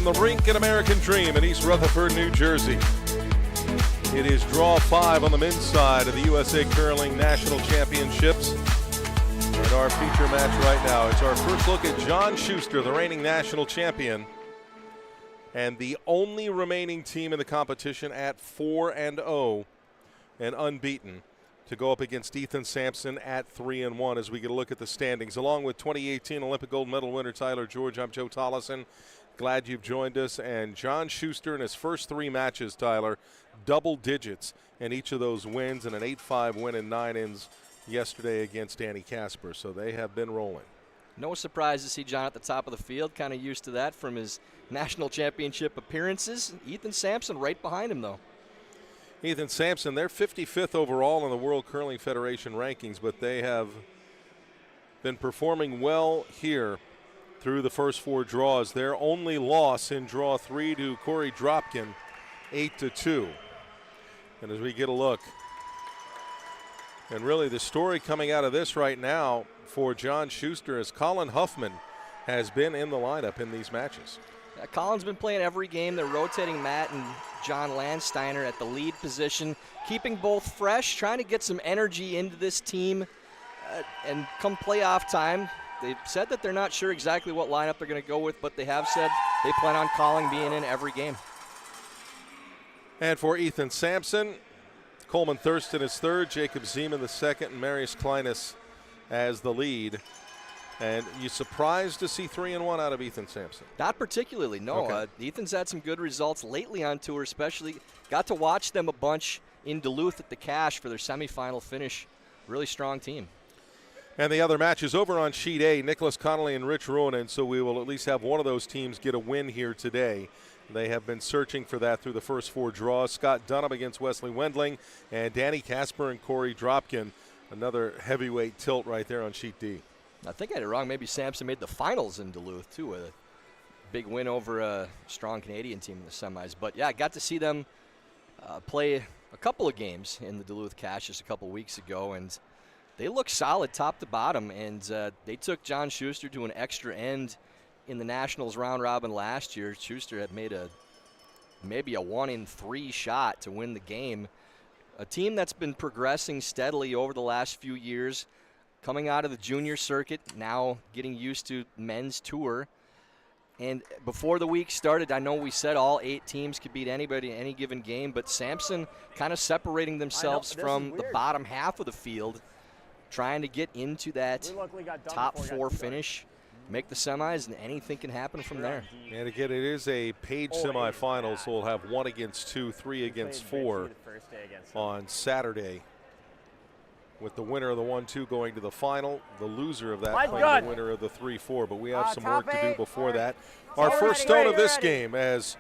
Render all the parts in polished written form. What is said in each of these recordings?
from the Rink and American Dream in East Rutherford, New Jersey. It is draw 5 on the men's side of the USA Curling National Championships. And our feature match right now is our first look at John Shuster, the reigning national champion, and the only remaining team in the competition at 4-0 and unbeaten, to go up against Ethan Sampson at 3-1 as we get a look at the standings. Along with 2018 Olympic gold medal winner Tyler George, I'm Joe Tollison. Glad you've joined us. And John Shuster in his first 3 matches, Tyler, double digits in each of those wins, and an 8-5 win in 9 ends yesterday against Danny Casper. So they have been rolling. No surprise to see John at the top of the field. Kind of used to that from his national championship appearances. Ethan Sampson right behind him, though. Ethan Sampson, they're 55th overall in the World Curling Federation rankings, but they have been performing well here through the first 4 draws. Their only loss in draw 3 to Corey Dropkin, 8-2. And as we get a look, and really the story coming out of this right now for John Shuster is Colin Huffman has been in the lineup in these matches. Yeah, Colin's been playing every game. They're rotating Matt and John Landsteiner at the lead position, keeping both fresh, trying to get some energy into this team. And come playoff time, they've said that they're not sure exactly what lineup they're going to go with, but they have said they plan on Colin being in every game. And for Ethan Sampson, Coleman Thurston is third, Jacob Zeman the second, and Marius Kleinis as the lead. And you surprised to see 3-1 out of Ethan Sampson? Not particularly, no. Okay. Ethan's had some good results lately on tour, especially. Got to watch them a bunch in Duluth at the Cache for their semifinal finish. Really strong team. And the other matches over on Sheet A, Nicholas Connolly and Rich Ruonen, so we will at least have one of those teams get a win here today. They have been searching for that through the first 4 draws. Scott Dunham against Wesley Wendling, and Danny Casper and Corey Dropkin. Another heavyweight tilt right there on Sheet D. I think I had it wrong. Maybe Sampson made the finals in Duluth, too, with a big win over a strong Canadian team in the semis. But, yeah, I got to see them play a couple of games in the Duluth Cache just a couple weeks ago, and they look solid top to bottom. And they took John Shuster to an extra end in the Nationals round robin last year. Shuster had made maybe a 1-in-3 shot to win the game. A team that's been progressing steadily over the last few years, coming out of the junior circuit, now getting used to men's tour. And before the week started, I know we said all 8 teams could beat anybody in any given game, but Sampson kind of separating themselves from the bottom half of the field, trying to get into that top 4 finish, make the semis, and anything can happen from there. And again, it is a Page semifinal, so we'll have 1 against 2, 3 against 4 on Saturday, with the winner of the 1-2 going to the final, the loser of that playing the winner of the 3-4. But we have some work to do before that. Our first stone of this game, as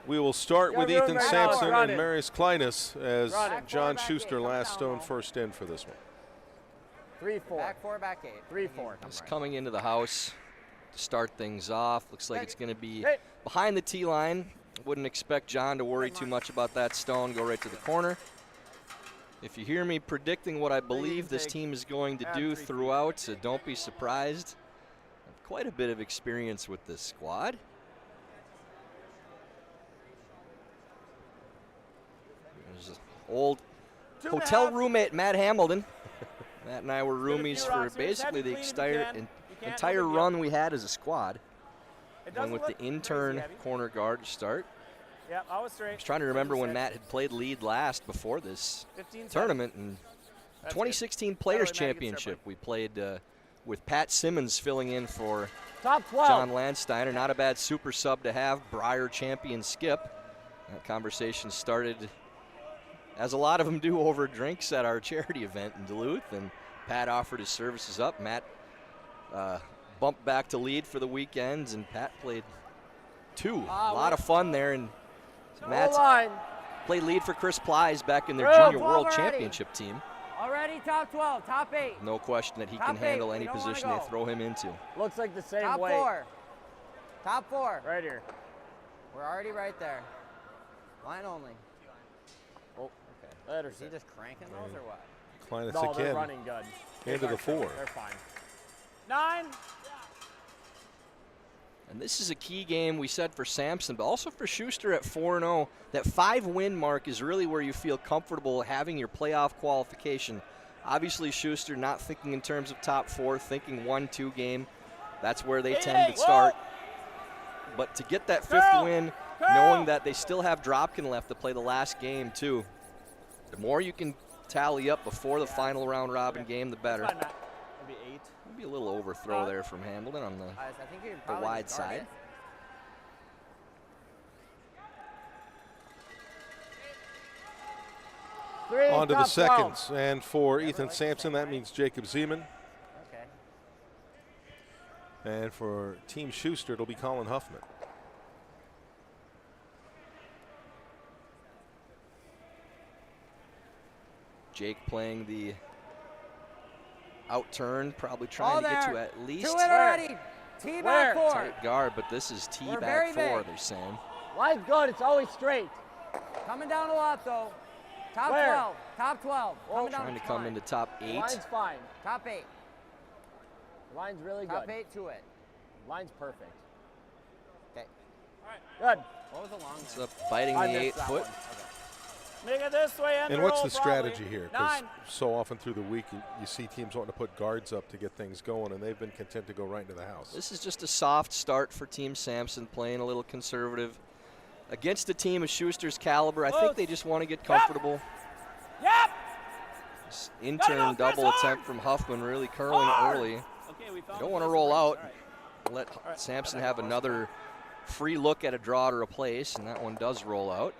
we will start with Ethan Sampson and Marius Kleinis, as John Shuster last stone first in for this one. 3-4. Back 4, back 8. 3-4. He's coming into the house to start things off. Looks like it's going to be behind the tee line. Wouldn't expect John to worry too much about that stone. Go right to the corner. If you hear me predicting what I believe this team is going to do throughout, don't be surprised. I have quite a bit of experience with this squad. There's an old hotel roommate, Matt Hamilton. Matt and I were roomies for basically the entire run we had as a squad. And with the intern corner guard to start. Yep, I was straight. I was trying to remember when Matt had played lead last before this tournament. In 2016 Players Championship, we played with Pat Simmons filling in for John Landsteiner. Not a bad super sub to have, Briar champion Skip. That conversation started, as a lot of them do, over drinks at our charity event in Duluth, and Pat offered his services up. Matt bumped back to lead for the weekends, and Pat played 2. A lot of fun there, and Matt played lead for Chris Plies back in their Junior World Championship team. Already top 12, top 8. No question that he can handle any position they throw him into. Looks like the same Top weight. 4. Top 4. Right here. We're already right there. Line only. Oh, okay. Is he just cranking those or what? Kleinis No, they're again running good. into the 4. They're fine. 9. And this is a key game, we said, for Sampson, but also for Shuster at 4-0. That 5-win mark is really where you feel comfortable having your playoff qualification. Obviously, Shuster not thinking in terms of top 4, thinking 1-2 game. That's where they tend to start. But to get that 5th win, knowing that they still have Dropkin left to play the last game, too. The more you can tally up before the final round robin game, the better. Maybe 8. Maybe a little overthrow there from Hamilton on the I think you could probably wide just guard side. it. Three, On to the top 12. seconds. And for Ethan Sampson, that means Jacob Zeman. Okay. And for Team Shuster, it'll be Colin Huffman. Jake playing the out turn, probably trying All to get there. to at least 2 in already. T back 4. tight guard, but this is T We're back very 4, big. they're saying. Line's good. It's always straight. Coming down a lot though. Top Where? 12. Top 12. Coming down Trying to the come line. into top 8. Line's fine. Top 8. Line's really Top good. 8 to it. Line's perfect. Okay. Good. What was the long It's one? up fighting I the missed 8 that foot. one. Make it this way and And what's roll, the strategy probably. here? Because 9. so often through the week, you see teams wanting to put guards up to get things going, and they've been content to go right into the house. This is just a soft start for Team Sampson, playing a little conservative. Against a team of Schuster's caliber, I think they just want to get comfortable. Yep. This intern double attempt from Huffman really curling early. Okay, we You don't want to roll out. Let Sampson have another free look at a draw to replace, and that one does roll out.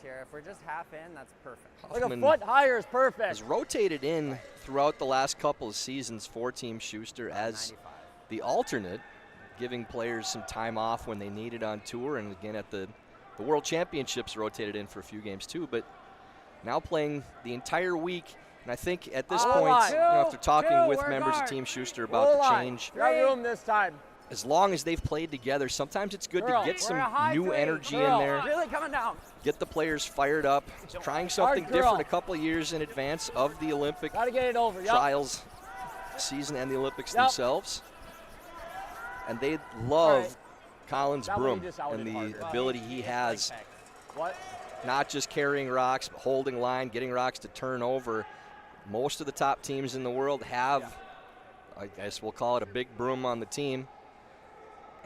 Here, if we're just half in, that's perfect. Like a Huffman foot higher is perfect. has rotated in throughout the last couple of seasons for Team Schuster as 95. the alternate, giving players some time off when they need it on tour, and again at the World Championships rotated in for a few games too, but now playing the entire week. And I think at this point, after talking with members of Team Schuster about the change, Got room this time. as long as they've played together, sometimes it's good to get some new energy in Girl. there, Really coming down. get the players fired up, trying something girl. different a couple of years in advance of the Olympic Gotta get it over. Yep. trials season and the Olympics Yep. themselves. And they love right. Collins That one Broom just outed and the harder. ability he has, What? not just carrying rocks, but holding line, getting rocks to turn over. Most of the top teams in the world have, I guess we'll call it a big broom on the team.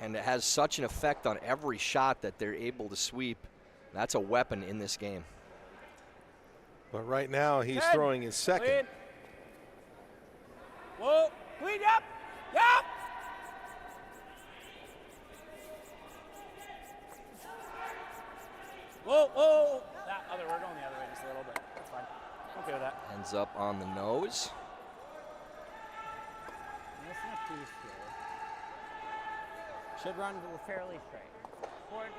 And it has such an effect on every shot that they're able to sweep. That's a weapon in this game. But right now, he's 10. throwing his second. Clean. Whoa. Clean. Yep. Yep. Whoa. Whoa. That other. We're going the other way just a little bit. That's fine. Okay with that. Ends up on the nose. That's not too scary. Should run fairly straight. Forward.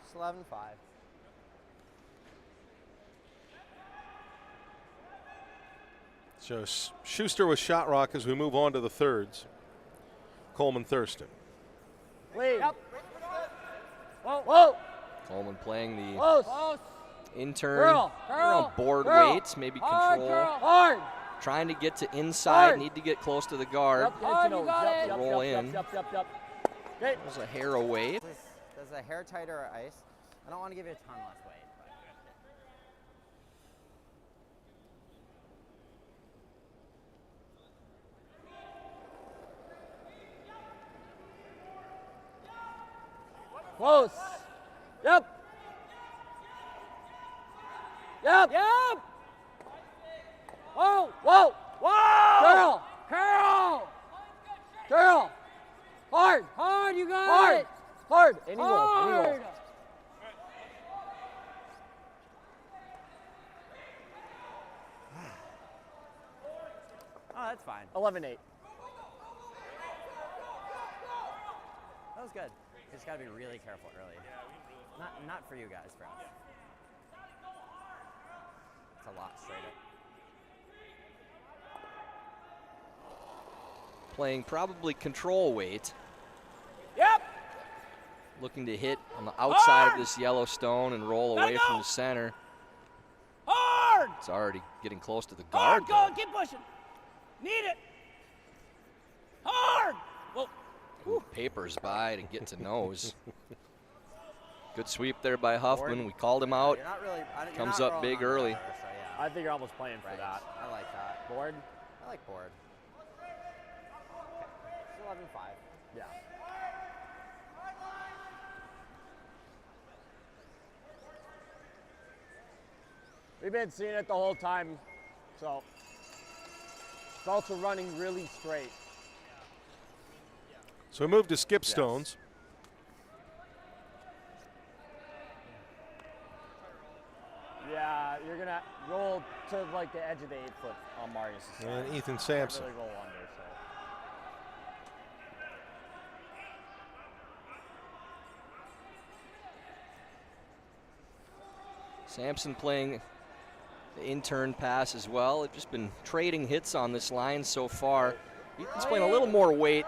Just 11-5. So Schuster with shot rock as we move on to the thirds. Coleman Thurston. Clean. Yep. Whoa. Whoa. Coleman playing the Close. Close. intern. Girl. They're on Girl. board Girl. weights, maybe Hard, control. girl. Hard. Trying to get to inside, Hard. need to get close to the guard. Yep. Get it to you nose. got Yep, it. yep, Roll yep, in. Yep. Yep. Yep. Okay. There's a hair away. Does the hair tighter or ice? I don't want to give you a ton less weight. Close. Yep. Yep. Yep. Whoa. Whoa. Whoa. Girl. Girl. Girl. Hard. Hard, you got Hard. it. Hard. Any roll. Any roll. Hard. Oh, that's fine. 11-8. That was good. Just got to be really careful early. Not for you guys, for us. It's a lot straighter. Playing probably control weight. Yep. Looking to hit on the outside of this yellow stone and roll Gotta away go. from the center. Hard. It's already getting close to the guard. Hard. Go. though. Keep pushing. Need it. Hard. Whoa. papers by to get to nose. Good sweep there by Huffman. We called him out. You're not really, you're Comes not up rolling big on the early. river, so yeah. I think you're almost playing for Right. that. I like that. Board? I like board. It's 11-5. Yeah. We've been seeing it the whole time, so it's also running really straight. So we move to skip stones. Yeah, you're gonna roll to like the edge of the 8-foot on Marius' side. And Ethan Can't Sampson. really roll under, so. Sampson playing the intern pass as well. They've just been trading hits on this line so far. Ethan's playing a little more weight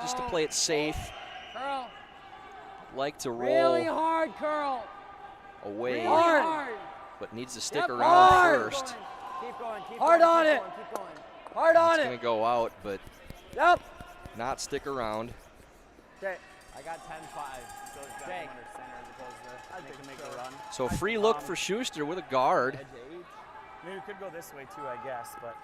just to play it safe. Curl. Like to Really roll hard curl. away, Hard. but needs to stick Yep, around hard. first. Keep going, keep Hard going, on keep it. going, keep going. Hard on It's going it. to go out, but Yep. not stick around. Okay. I got 10-5. Jake. I think make the run. So free look for Schuster with a guard. Edge 8. I mean, we could go this way too, I guess, but.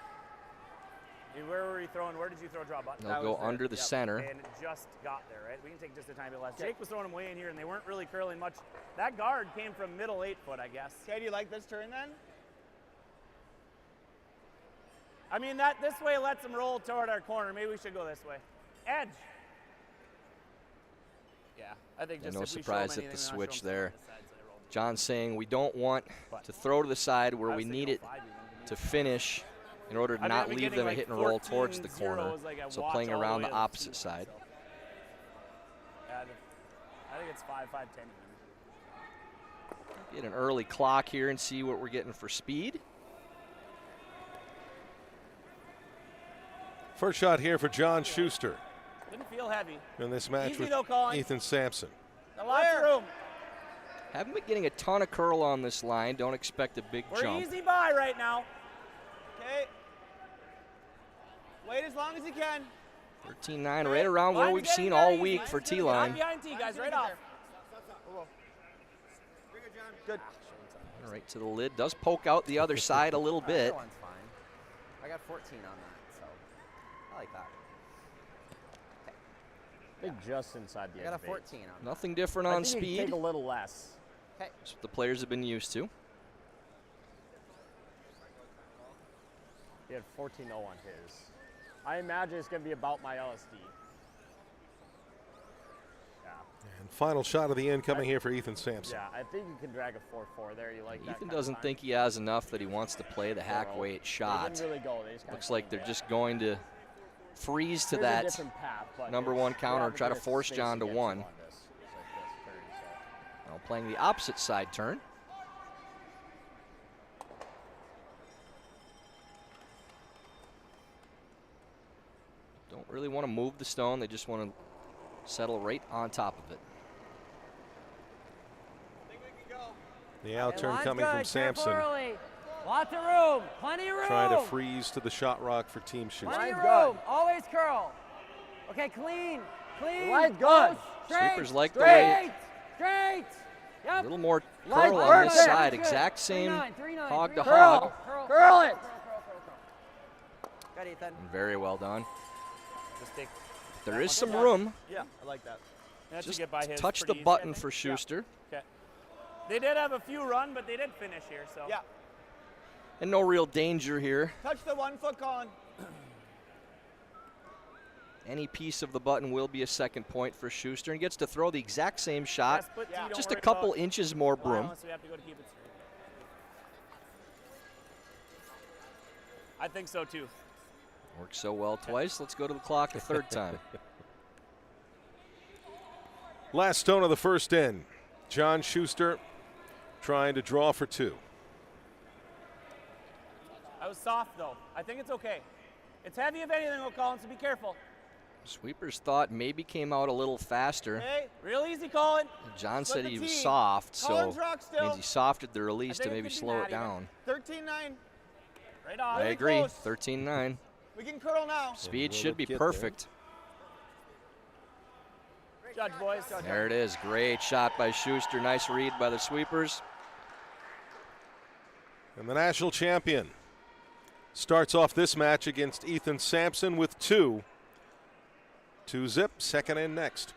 Where were we throwing? Where did you throw draw button? They'll go under the center. And it just got there, right? We can take just a tiny bit less. Jake was throwing them way in here, and they weren't really curling much. That guard came from middle 8-foot, I guess. Okay, do you like this turn then? I mean, this way lets them roll toward our corner. Maybe we should go this way. Edge. Yeah, I think Yeah, just no if we show surprise them at the anything, we're not switch showing there. them on the sides, they roll. John's saying we don't want to throw to the side where I we was need thinking it 05 even. to finish in order to I mean, not I've been leave getting them a like hit and roll towards the 14-0 corner. is like a So watch playing all around way the to opposite 2-1, side. so. Yeah, I think it's 5-5-10 even. Get an early clock here and see what we're getting for speed. First shot here for John Schuster Didn't feel heavy. in this match Easy with though, Colin. Ethan Sampson. Lots of room. Haven't been getting a ton of curl on this line. Don't expect a big We're jump. easy by right now. Okay. Wait as long as you can. 13-9, right around where Line's we've getting seen there all easy. week for Not T-line. behind T, guys, right off. Good. Right to the lid. Does poke out the other side a little bit. That one's fine. I got 14 on that, so I like that. I think just inside the I edge. got a 14 on that. Nothing different I on think you can speed. take a little less. Okay. That's what the players have been used to. He had 14-0 on his. I imagine it's going to be about my LSD. Yeah. And final shot of the end coming here for Ethan Sampson. Yeah, I think you can drag a 4-4 there. You like that Ethan kind doesn't of think he has enough that he wants to play the hack weight They shot. didn't really go. They just kinda Looks like came they're back. just going to freeze to Here's a that different path, but number it's- one counter, we're try to having force space John to get you one. on this. It's like this turn, so. Now playing the opposite side turn. Don't really want to move the stone. They just want to settle right on top of it. The out turn Line's coming from good, careful Sampson. early. Lots of room. Plenty of room. Trying to freeze to the shot rock for Team Schuster. Plenty of Line's room. Always curl. Okay, clean. Clean. Line's good. Straight. Sweepers like the way Straight. a Yep. little more Line curl on this perfect. side. Good. Exact same 3-9, 3-9, hog to 3-9. hog. Curl it. Good, Ethan. And very well done. Just take. There is some room. Yeah, I like that. That's Just to get by his touch the pretty easy, I button think. for Schuster. Yeah. Okay. They did have a few run, but they did finish here. So. Yeah. And no real danger here. Touch the 1 foot, Colin. Any piece of the button will be a second point for Schuster, and gets to throw the exact same shot. Yes, but Yeah. you don't Just a worry couple about inches more broom. violence, we have to go to keep it straight. I think so too. Works so well twice. Let's go to the clock a third time. Last stone of the first end. John Schuster trying to draw for two. I was soft though. I think it's okay. It's heavy if anything, Colin, so be careful. Sweepers thought maybe came out a little faster. Okay, real easy, Colin. John Split said the he was tee. soft, so Colin's rock still. means he softened the release I to think it maybe could be slow it that even. down. 13-9. Right on. I Very agree. close. 13-9. We can curl now. Speed will should it be get there? perfect. Judge, boys. Judge. There it is. Great shot by Schuster. Nice read by the sweepers. And the national champion starts off this match against Ethan Sampson with 2. 2-zip, second and next.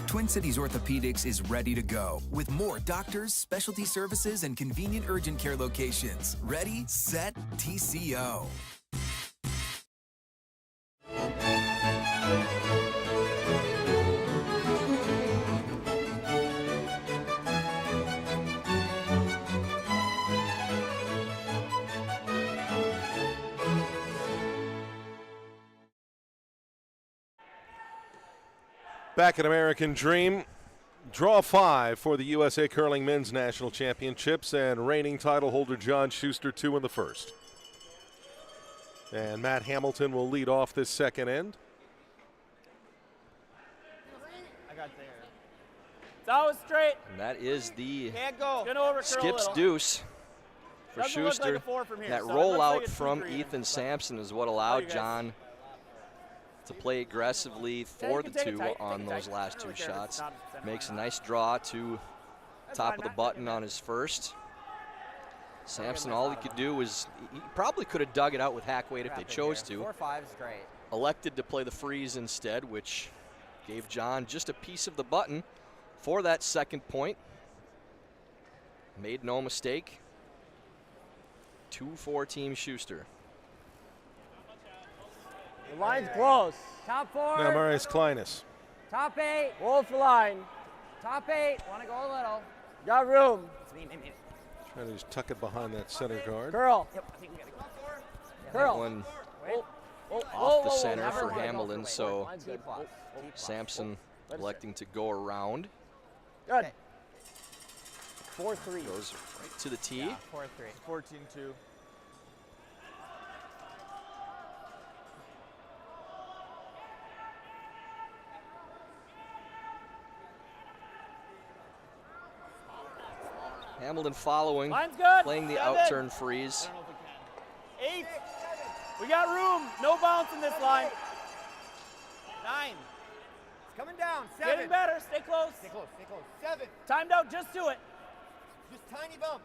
Twin Cities Orthopedics is ready to go with more doctors, specialty services, and convenient urgent care locations. Ready, set, TCO. Back at American Dream, draw 5 for the USA Curling Men's National Championships, and reigning title holder John Shuster 2 in the first. And Matt Hamilton will lead off this second end. I got there. It's always straight. And that is the Can't go. Gonna overcurl a skips little. deuce for Doesn't look like Schuster. a 4 from here, That so it looks like rollout a 2-3 from then, Ethan but- Sampson is what you allowed guys- John to play aggressively Yeah, for you the can take it 2 tight, on take it those tight. last I 2 don't care if it's shots. not center Makes a line. nice draw to That's top fine, of the Matt. button on his first. Sampson, nice all he out of could do was, he probably could have dug it out with hack weight if they chose to. 4-5 is great. Elected to play the freeze instead, which gave John just a piece of the button for that second point. Made no mistake. 2-4 Team Schuster. The line's close. Top 4. Now Marius Kleinis. Top 8. Hold the line. Top 8. Want to go a little. Got room. It's me. Trying to just tuck it behind that center guard. Curl. Yep, I think we got to go. That Curl. one Off off the center never for wanna go Hamilton, for so Line's good. T+. T+. Sampson Let it electing to go around. Good. Okay. 4-3. Goes right to the tee. Yeah, 4-3. 14-2. Hamilton following, Line's good. playing the 7. outturn freeze. I don't know if we can. 8. We got room. No bounce in this line. 9. It's coming down. 7. Getting better. Stay close. Stay close. Stay close. 7. Timed out. Just do it. Just tiny bump.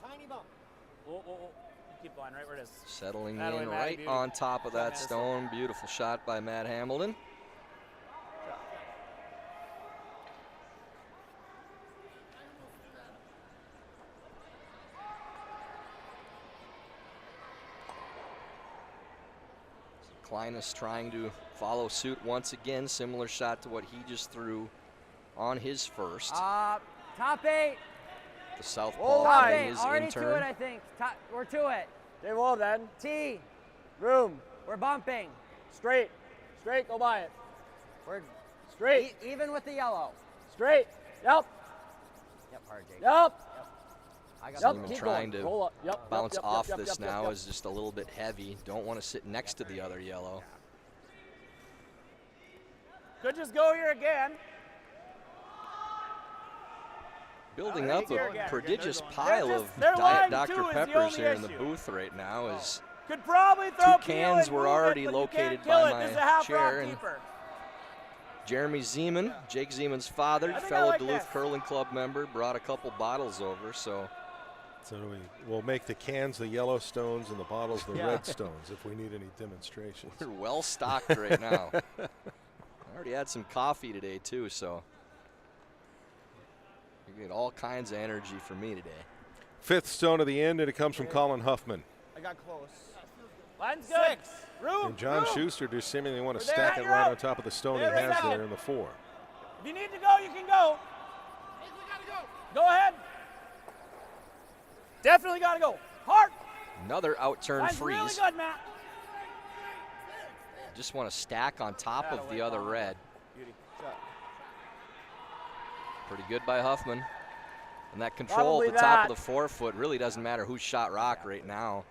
Tiny bump. Whoa. Keep the line right where it is. Settling That way, in Matt, right beauty. on top of that Matt. stone. Beautiful shot by Matt Hamilton. Kleinis trying to follow suit once again. Similar shot to what he just threw on his first. Top 8. The southpaw Top Top playing 8. his Already to it, intern. I think. We're to it. Stay low then. T. Room. We're bumping. Straight. Straight. Go by it. We're Straight. even with the yellow. Straight. Yep. Yep, hard, Jake. Yep. I got Yep. Seaman Keep trying going. to Roll up. Yep. bounce yep, off yep, this yep, now yep. is just a little bit heavy. Don't want to sit next to the other yellow. Could just go here again. Building Alright, up here a again. prodigious They're pile just- of their Diet line Dr. two is the Peppers only here in the issue. booth right now. As Could probably throw Two Peel cans and were move already it, but you located can't kill by it. my This is a half chair, rock and keeper. Jeremy Zeman, Jake Zeman's father, I think I fellow like Duluth this. Curling Club member, brought a couple bottles over. So So we'll make the cans the yellow stones and the bottles the red stones if we need any demonstrations. we're well stocked right now. I already had some coffee today too, so you get all kinds of energy from me today. 5th stone of the end, and it comes from Colin Huffman. I got close. Line's good. 6. Room. And John room. Schuster just seemingly want to We're there. stack it You're right out. on top of the stone There he is has out. there in the 4. If you need to go, you can go. Go ahead. Definitely got to go. Hard. Another outturn Line's freeze. really good, Matt. Just want to stack on top of the other red. Beauty. Shot. Pretty good by Huffman. And that control at the top of the forefoot really doesn't matter who's shot rock right now.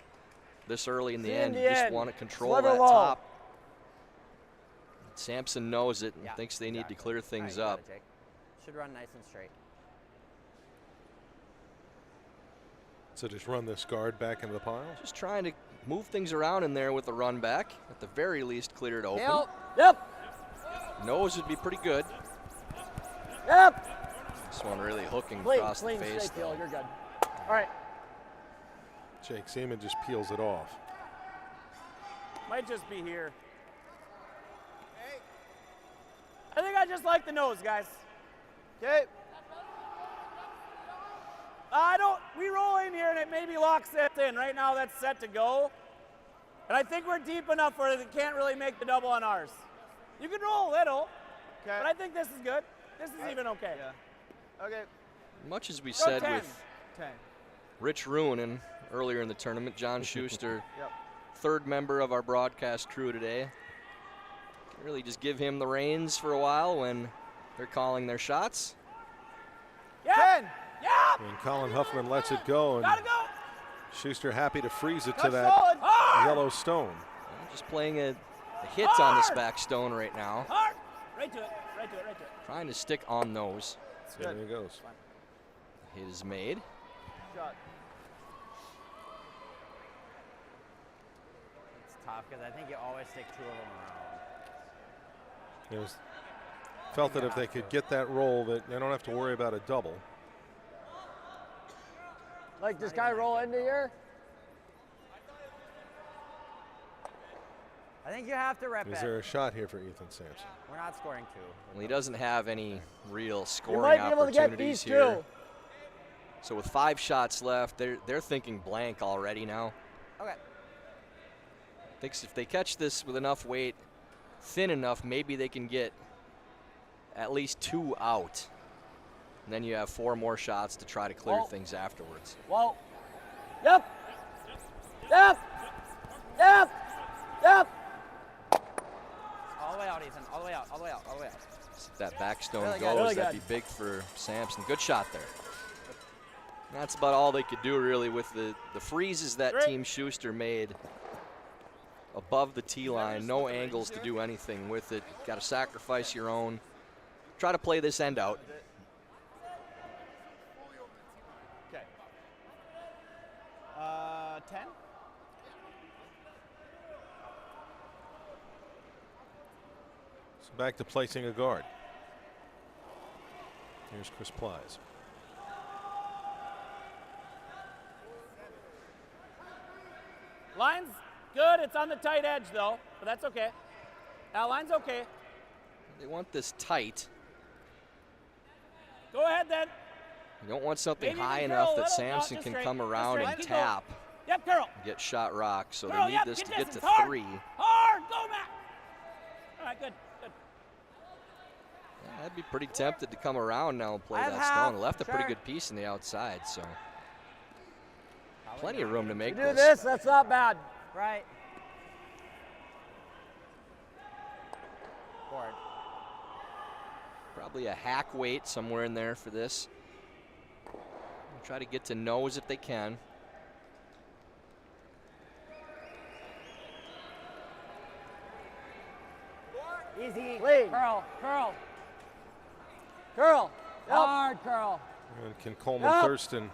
This early in the end, you just want to control that top. Sampson knows it and thinks they need to clear things up. Should run nice and straight. So just run this guard back into the pile? Just trying to move things around in there with the run back. At the very least, clear it open. Yep. Nose would be pretty good. Yep. This one really hooking across the face, though. You're good. All right. Jake Seaman just peels it off. Might just be here. I think I just like the nose, guys. Okay. We roll in here and it maybe locks it in. Right now that's set to go. And I think we're deep enough where they can't really make the double on ours. You can roll a little, but I think this is good. This is even okay. Yeah. Okay. Much as we said 10. with Rich Ruinen earlier in the tournament, John Schuster, third member of our broadcast crew today. Can really just give him the reins for a while when they're calling their shots. 10. Yeah. And Colin Huffman lets it go, and Gotta go. Schuster happy to freeze it to Touch that solid. Hard. yellow stone. Just playing a hit on this back stone right now. Hard. Right to it. Right to it. Right to it. Trying to stick on those. There he goes. Hit is made. Shot. It's tough because I think you always stick two of them around. It was, felt that if they could get that roll, that they don't have to worry about a double. Like this guy roll into here? I think you have to rep Is it. there a shot here for Ethan Sampson? We're not scoring two. Well, he doesn't have any real You scoring might be able to get opportunities these here. two. So with 5 shots left, they're thinking blank already now. Okay. Thinks if they catch this with enough weight, thin enough, maybe they can get at least 2 out. And then you have 4 more shots to try to clear things afterwards. Whoa. Yep. Yep. Yep. Yep. All the way out, Ethan. All the way out. All the way out. All the way out. If that back stone Really good. goes, Really that'd be big for Sampson. Good shot there. That's about all they could do really with the freezes that Team Schuster made above the tee line. No angles to do anything with it. Got to sacrifice your own. Try to play this end out. Okay. 10. So back to placing a guard. Here's Chris Plies. Line's good. It's on the tight edge, though, but that's okay. Now, line's okay. They want this tight. Go ahead, then. You don't want something Maybe high even enough curl a that little. No, Samson just can straight. come Just around straight. and Keep going. tap Yep, curl. and get shot rock. So Curl, they need yep, this get to get to distance. Hard. 3. Hard. Go, Matt. All right, good. Good. I'd be pretty tempted to come around now and play I have that half, stone. Left a pretty sure. good piece in the outside, so plenty of room to make Do this, that's not bad. Right. Board. Probably a hack weight somewhere in there for this. Try to get to nose if they can. Easy. Clean. Curl. Curl. Curl. Yep. Hard curl. And can Coleman Yep. Thurston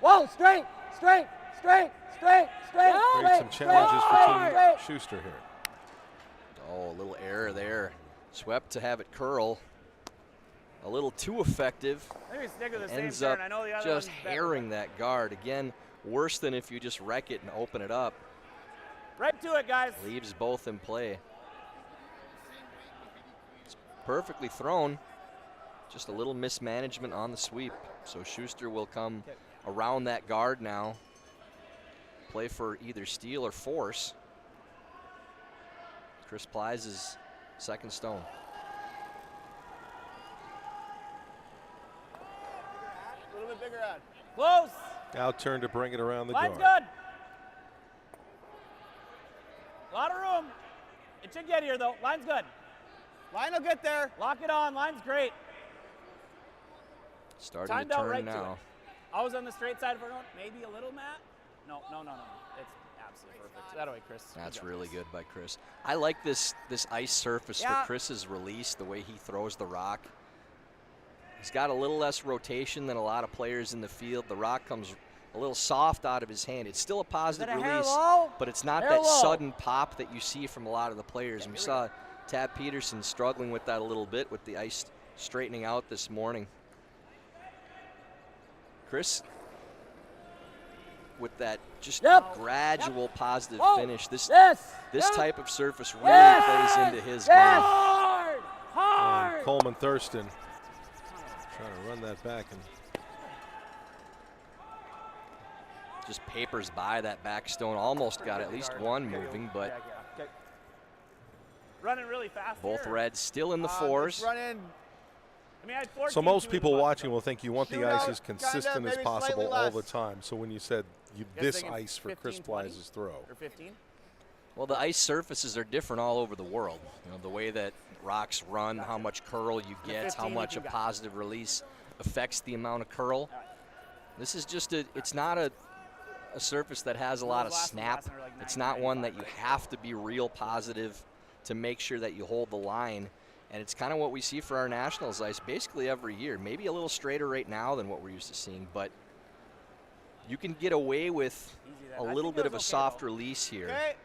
Whoa, straight, straight, straight, straight, straight. create some challenges for Team Schuster here? Oh, a little error there. Swept to have it curl. A little too effective. Maybe stick with the same Ends turn. up I know the other just one's better. herring that guard. Again, worse than if you just wreck it and open it up. Right to it, guys. Leaves both in play. It's perfectly thrown. Just a little mismanagement on the sweep. So Schuster will come around that guard now. Play for either steal or force. Chris Plies is second stone. A little bit bigger ad. Close. Out turn to bring it around the Line's guard. good. A lot of room. It should get here, though. Line's good. Line will get there. Lock it on. Line's great. Starting Timed to out turn right to now. it. Always on the straight side for going. Maybe a little mat. No. It's absolutely perfect. That way, Chris. That's really good by Chris. I like this ice surface for Chris's release, the way he throws the rock. He's got a little less rotation than a lot of players in the field. The rock comes a little soft out of his hand. It's still a positive release, but it's not that sudden pop that you see from a lot of the players. And we saw Tab Peterson struggling with that a little bit with the ice straightening out this morning. Chris, with that just gradual positive finish, this type of surface really plays into his game. Hard. And Coleman Thurston trying to run that back and just papers by that back stone. Almost got at least one moving, but Running really fast. both here. Reds still in the fours. Running. I mean, I had 14 so most to people the watching will think you want the ice Shootout, as consistent kinda, as maybe possible slightly all the less. time. So when you said Guys this thinking ice for 15, Chris 20? Bly's throw. Or 15. Well, the ice surfaces are different all over the world. You know, the way that rocks run, how much curl you get, how 15 much a if you got. positive release affects the amount of curl. This is just it's not a surface that has a lot of snap. It's not one that you have to be real positive to make sure that you hold the line. And it's kind of what we see for our Nationals ice basically every year. Maybe a little straighter right now than what we're used to seeing, but you can get away with a little bit of a soft release here. Okay.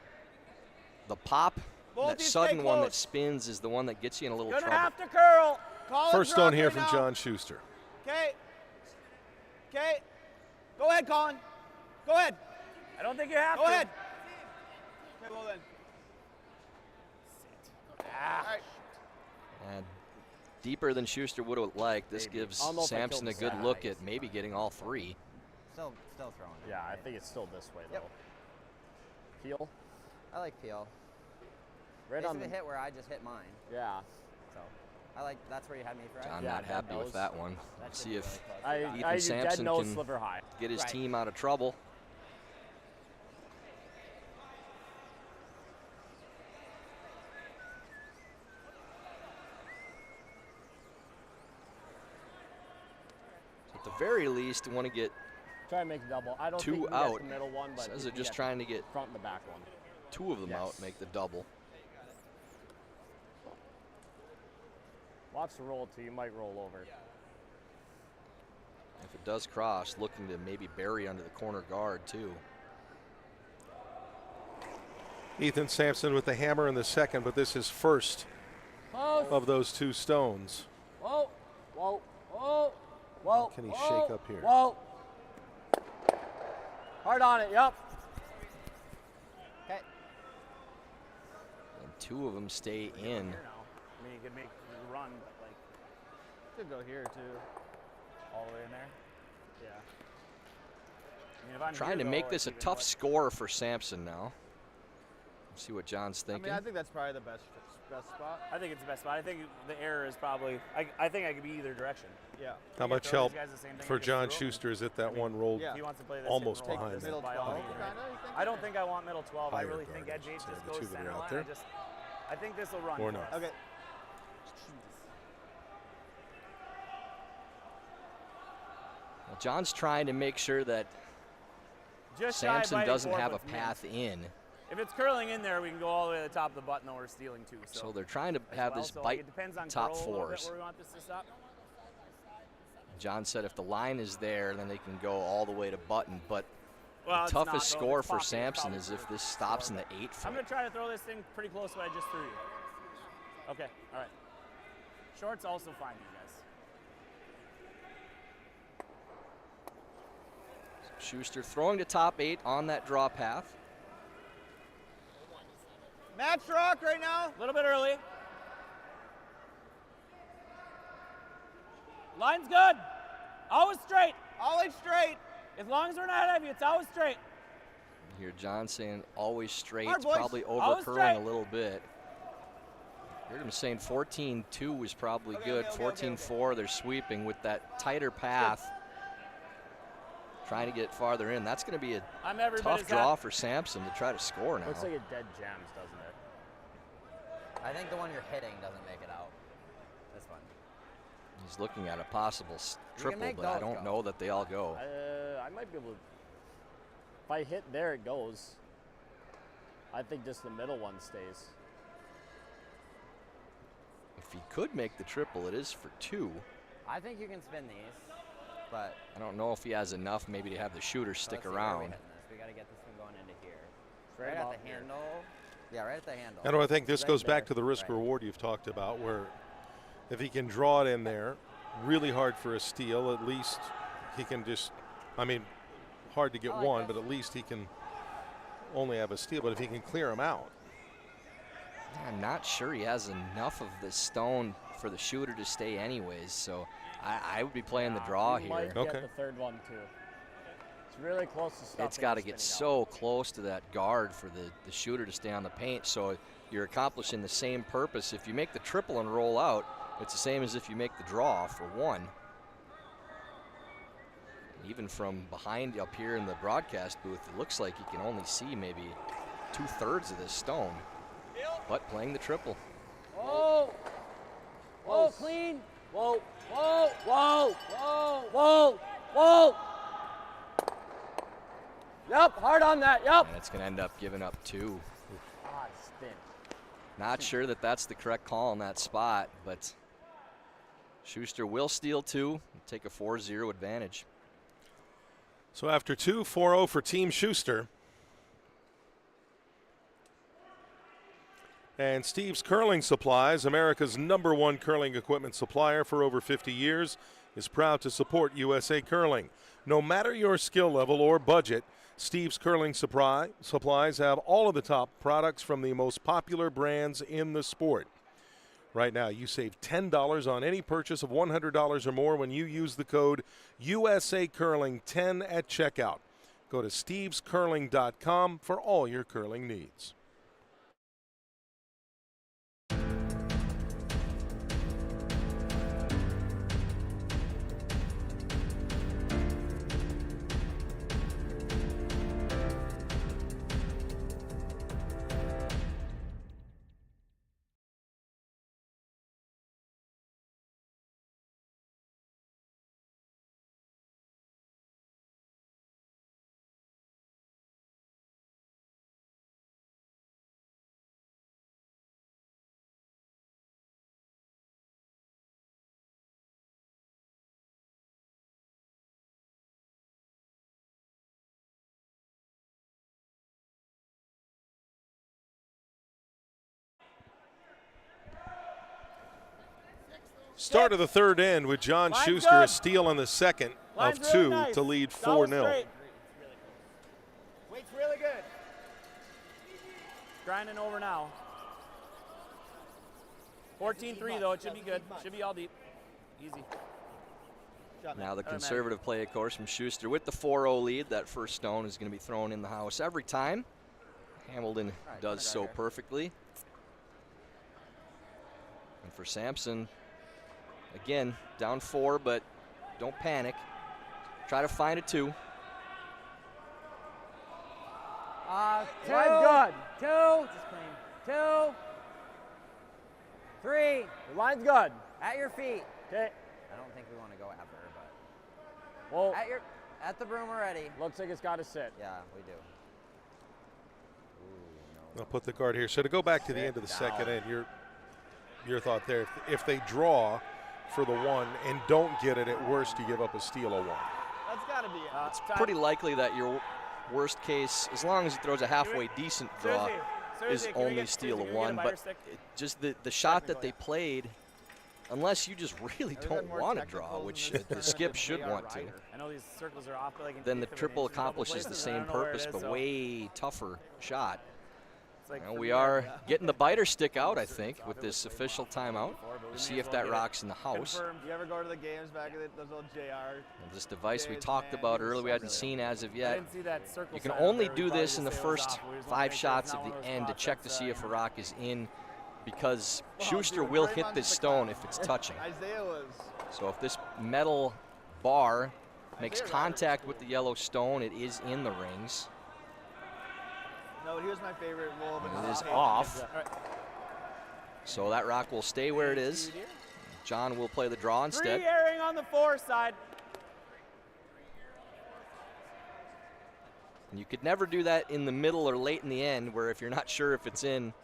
The pop, Both that you stay sudden one that close. spins is the one that gets you in a little Gonna trouble. have to curl. Call it First drop stone here right from now. John Schuster. Okay. Okay. Go ahead, Colin. Go ahead. I don't think you have Go to. ahead. Okay, well then. All right. And deeper than Schuster would have liked. This gives I don't know if I Sampson a killed good the look side. at maybe getting all three. Still throwing. Yeah, I think it's still this way though. Yep. Peel. I like Peel. Right on Basically the hit where I just hit mine. Yeah. So I like that's where you had me for. John Yeah, not dead happy with nose. that one. That Let's should see be if really close. I Ethan use dead Sampson nose can sliver high. get his Right. team out of trouble. At the very least, you want to get Try and make a double. I don't two think you out. get the middle one, but Says you they're can just get trying to get the front and the back one. two of them Yes. out, make the double. Watch the roll too. You might roll over. If it does cross, looking to maybe bury under the corner guard too. Ethan Sampson with the hammer in the second, but this is first of those two stones. Whoa. Whoa. Whoa. Whoa. Can he shake up here? Whoa. Hard on it. Yep. Okay. And two of them stay in. Here now. I mean, you could make the run, but like, could go here too. All the way in there. Yeah. I mean, if I'm Trying here, to though, make it's this a even tough more- score for Sampson now. Let's see what John's I thinking. mean, I think that's probably the best spot. I think it's the best spot. I think the error is probably. I think I could be either direction. Yeah. How You much throw help these guys the same thing for and just John throw 'em. Schuster is that that one rolled Yeah. If he wants to play this, almost hit and roll, behind just them. Middle by all 12, means. kinda, you think? I don't think I want middle 12. I Higher really guard, think I edge should 8 say, just the goes two that are center out line. there. I think this will run. Or for not. us. Okay. Well, John's trying to make sure that Just shy Sampson biting doesn't have a forward with path in. If it's curling in there, we can go all the way to the top of the button, though we're stealing too. So they're trying to as have well. this So, like, bite it depends on top curl a little bit fours. where we want this to stop. John said if the line is there, then they can go all the way to button. But Well, the it's toughest not, though. score It's for popping. It's Sampson probably is if through. this stops in the 8 I'm foot. going to try to throw this thing pretty close to what I just threw you. Okay, all right. Short's also fine, you guys. Schuster throwing to top 8 on that draw path. Match rock right now. A little bit early. Line's good. Always straight. Always straight. As long as we're not ahead of you, it's always straight. You hear John saying always straight, Hard, it's boys. probably Always over curling a straight. little bit. Heard him saying 14-2 was probably Okay, good. okay, 14-4, they're sweeping with that tighter path. Trying to get farther in. That's going to be a I'm every bit tough as draw happy. for Sampson to try to score now. Looks like it dead jams, doesn't it? I think the one you're hitting doesn't make it out. This one. He's looking at a possible You can triple, make but I those don't go. know that they all go. I might be able to. If I hit there, it goes. I think just the middle one stays. If he could make the triple, it is for 2. I think you can spin these, but I don't know if he has enough maybe to have the shooter stick let's see, where are we around. hitting this? We got to get this one going into here. Right Right at about the here. handle. Yeah, right at the handle. And I think this Right goes back there. to the risk Right. reward you've talked about, where if he can draw it in there, really hard for a steal, at least he can just, I mean, hard to get I like one, this. but at least he can only have a steal. But if he can clear them out, I'm not sure he has enough of the stone for the shooter to stay anyways, so I would be playing the draw You might here. get Okay. the third one too. It's really close to stuffing. It's got to and get spinning out. so close to that guard for the shooter to stay on the paint, so you're accomplishing the same purpose. If you make the triple and roll out, it's the same as if you make the draw for 1. Even from behind up here in the broadcast booth, it looks like you can only see maybe 2/3 of this stone, but playing the triple. Whoa! Whoa, clean. Whoa! Whoa! Whoa! Whoa! Whoa! Whoa! Yep, hard on that. Yep. And it's going to end up giving up 2. Ah, spin. Not sure that that's the correct call in that spot, but Schuster will steal 2 and take a 4-0 advantage. so after 2, 4-0 for Team Schuster. And Steve's Curling Supplies, America's #1 curling equipment supplier for over 50 years, is proud to support USA Curling. No matter your skill level or budget, Steve's Curling Supplies have all of the top products from the most popular brands in the sport. Right now, you save $10 on any purchase of $100 or more when you use the code USACurling10 at checkout. Go to stevescurling.com for all your curling needs. Start of the third end with John Line's Schuster, good. a steal on the second Line's of really 2 nice. to lead Double 4-0. straight. Weight's really good. Grinding over now. 14-3 though. It should be good. Should be all deep. Easy. Now the conservative play, of course, from Schuster with the 4-0 lead. That first stone is going to be thrown in the house every time. Hamilton does so perfectly. And for Sampson, again, down 4, but don't panic. Try to find a 2. Two. Line's good. 2. Just clean. 2. 3. The line's good. At your feet. Okay. I don't think we want to go ever, but Whoa. at the broom already. Looks like it's got to sit. Yeah, we do. I'll put the guard here. So to go back to the end of the second end, your thought there, if they draw for the 1 and don't get it, at worst you give up a steal of 1. That's got to be it. It's pretty likely that your worst case, as long as he throws a halfway decent draw, is only steal of 1. But just the shot that they played, unless you just really don't want to draw, which the skip should want to, I know these circles are off, but I can then the keep them in triple each couple accomplishes the places, and I same don't know where it purpose, is, but so way tougher shot. it's like Well, for we me, are yeah. getting the biter stick out, I think, with this official timeout. But we To see may if as well that get it rock's in the house. confirmed. You ever go to the games back at those old JR? And this device we Days, talked man, about he was earlier, we so hadn't really seen as of I yet. didn't see that circle You can sign up only there. do We probably this in the just say it was first off, but we just wanna 5 make sure shots it's of not one the those end to spots check to that's, see if a you know, rock is in, because Well, Schuster dude, will Draymond's hit this the stone clown. if it's touching. Isaiah was. So if this metal bar makes contact with the yellow stone, it is in the rings. No, he was my favorite. And it is off. So that rock will stay where it is. John will play the draw instead. Free airing on the 4 side. And you could never do that in the middle or late in the end, where if you're not sure if it's in,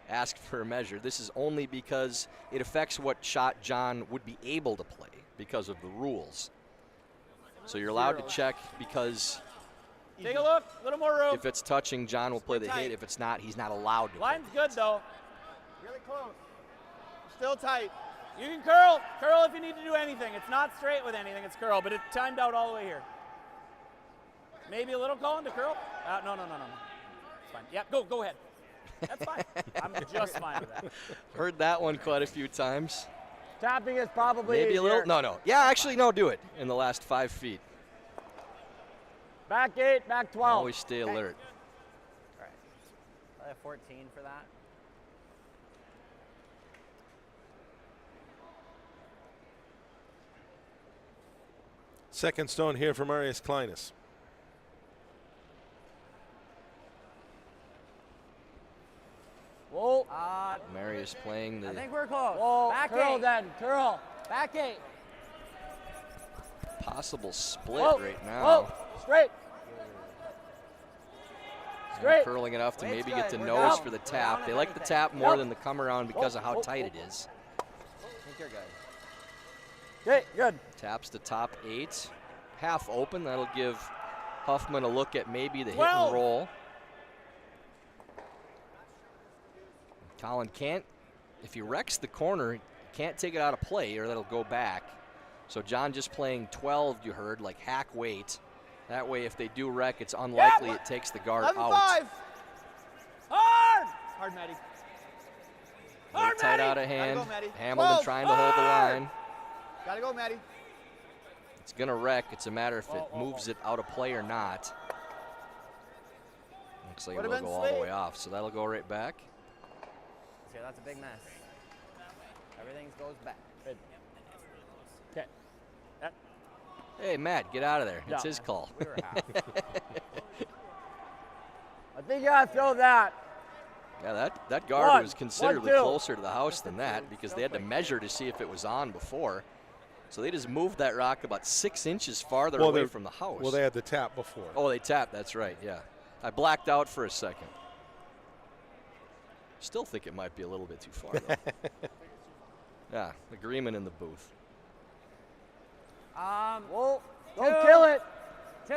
ask for a measure. This is only because it affects what shot John would be able to play because of the rules. So you're allowed to check because Take a look, a little more room. if it's touching, John will play the hit. If it's not, he's not allowed to. Line's good though. Really close. Still tight. You can curl. Curl if you need to do anything. It's not straight with anything, it's curl, but it timed out all the way here. Maybe a little Colin to curl? No. It's fine. Yeah, go ahead. That's fine. I'm just fine with that. Heard that one quite a few times. Tapping is probably Maybe a little. easier. No. Yeah, actually, no, do it in the last 5 feet. Back 8, back 12. Always stay alert. All right. I have 14 for that. Second stone here for Marius Kleinis. Whoa. Marius playing the I think we're close. Whoa. Back Curl 8. then. Curl. Back 8. possible split Whoa. right now. Whoa. Straight. Straight. Curling it off to Weight's maybe get to good. We're nose down. for the We're tap. down They if like the anything. tap more Yep. than the come around because of how tight it is. I think you're good. Okay, good. Taps to top 8. Half open. That'll give Huffman a look at maybe the hit 12. and roll. Colin can't, if he wrecks the corner, can't take it out of play or that'll go back. So John just playing 12, you heard, like hack weight. That way if they do wreck, it's unlikely it takes the guard out. 11-5. Hard! Hard, Maddie. Very Hard, tight Maddie. out of Gotta hand. go, Maddie. Hamilton 12. trying to hold the line. Gotta go, Maddie. It's going to wreck. It's a matter if it moves it out of play or not. Looks like it Would've will been go all the sweet. way off. So that'll go right back. See, that's a big mess. Everything goes back. Good. Okay. Hey, Matt, get out of there. It's Yeah. his call. We were half. I think you gotta throw that. Yeah, that guard One, was considerably 1, 2. closer to the house than that because they had to measure to see if it was on before. So they just moved that rock about 6 inches farther away they're- from the house. Well, they had the tap before. Oh, they tapped. That's right. Yeah. I blacked out for a second. Still think it might be a little bit too far, though. Yeah, agreement in the booth. Whoa. Two. Don't kill it. 2.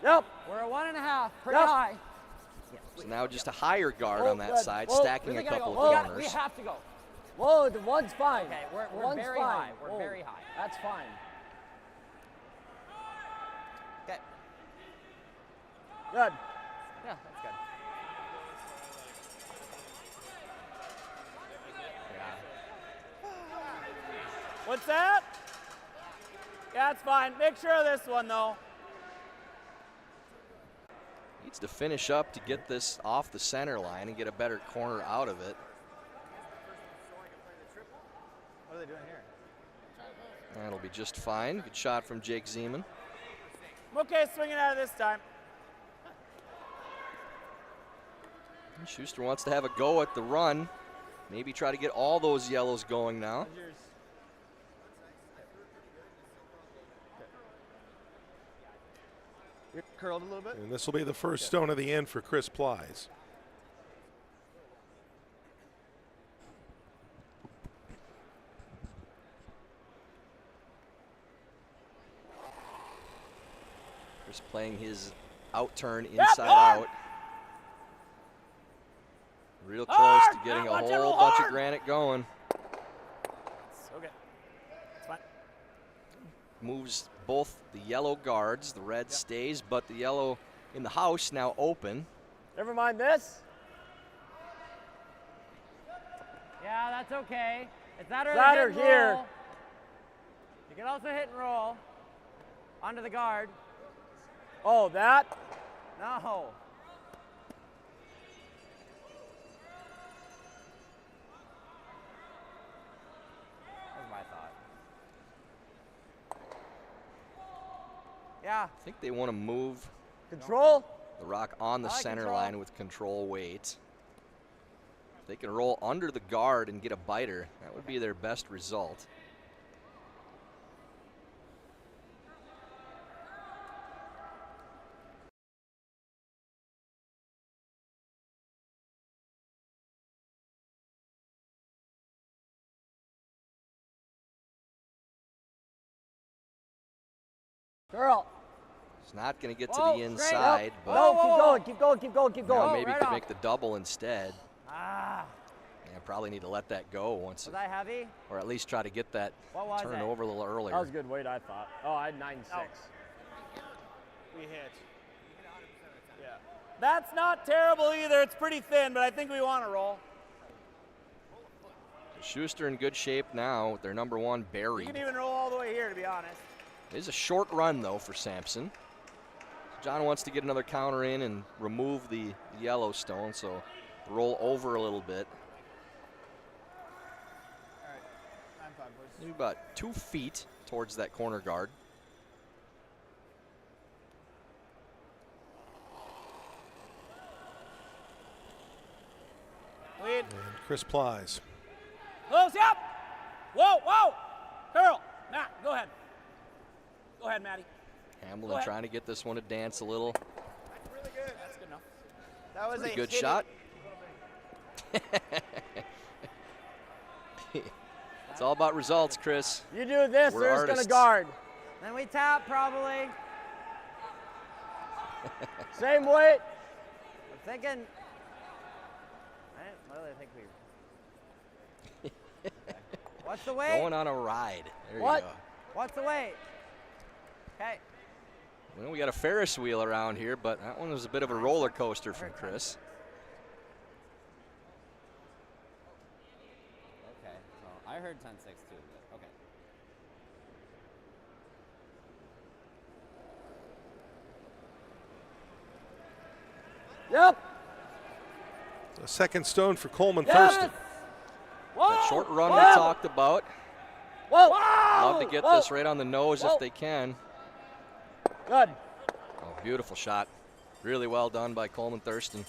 Yep. We're at 1.5. Pretty Yep. high. So now just a higher guard Whoa, on that good. side, Whoa, stacking We a gotta couple go. of We corners. have to go. Whoa, the one's fine. Okay, we're One's very fine. high. We're Whoa, very high. That's fine. Okay. Good. Yeah, that's good. Yeah. What's that? Yeah, it's fine. Make sure of this one, though. Needs to finish up to get this off the center line and get a better corner out of it. What are they doing here? That'll be just fine. Good shot from Jake Zeman. I'm okay swinging out of this time. Schuster wants to have a go at the run. Maybe try to get all those yellows going now. You're curled a little bit. And this will be the first stone of the end for Chris Plies. Chris playing his out turn inside out. Real close Hard! to getting Matt, a watch it whole roll bunch hard! of granite going. It's okay. It's fine. Moves both the yellow guards. The red stays, but the yellow in the house now open. Never mind this. Yeah, that's okay. It's that or That hit or and here. roll. You can also hit and roll onto the guard. Oh, that. No. That was my thought. Yeah. I think they want to move Control. the rock on the I like center control. line with control weight. If they can roll under the guard and get a biter, that would be their best result. Girl. It's not going to get to Whoa, the inside, no, but keep going. now maybe right could off. make the double instead. Ah, Yeah, probably need to let that go once, was I heavy? or at least try to get that What was turned it? over a little earlier. That was good weight, I thought. Oh, I had 9.6. We hit. Yeah. That's not terrible either. It's pretty thin, but I think we want to roll. Schuster in good shape now with their number one You buried. can even roll all the way here, to be honest. It is a short run, though, for Sampson. John wants to get another counter in and remove the Yellowstone, so roll over a little bit. All right. 9-5, boys. Maybe about 2 feet towards that corner guard. Lead. And Chris Plies. Close, yep. Whoa. Curl. Matt, go ahead. Go ahead, Matty. Hamlin Go ahead. trying to get this one to dance a little. That's really good. That's good enough. That was Pretty a good hit shot. It's all about results, Chris. You do this, We're they're just artists. gonna guard. Then we tap probably. Same weight. I'm thinking. I didn't really think we. What's the weight? Going on a ride. There What? you go. What's the weight? Okay. Well, we got a Ferris wheel around here, but that one was a bit of a roller coaster from Chris. Okay. So I heard 10-6 too, but okay. Yep. A second stone for Coleman Yes. Thurston. Whoa. That short run we Whoa. talked about. Whoa. Love to get Whoa. this right on the nose Whoa. if they can. Good. Oh, beautiful shot. Really well done by Coleman Thurston.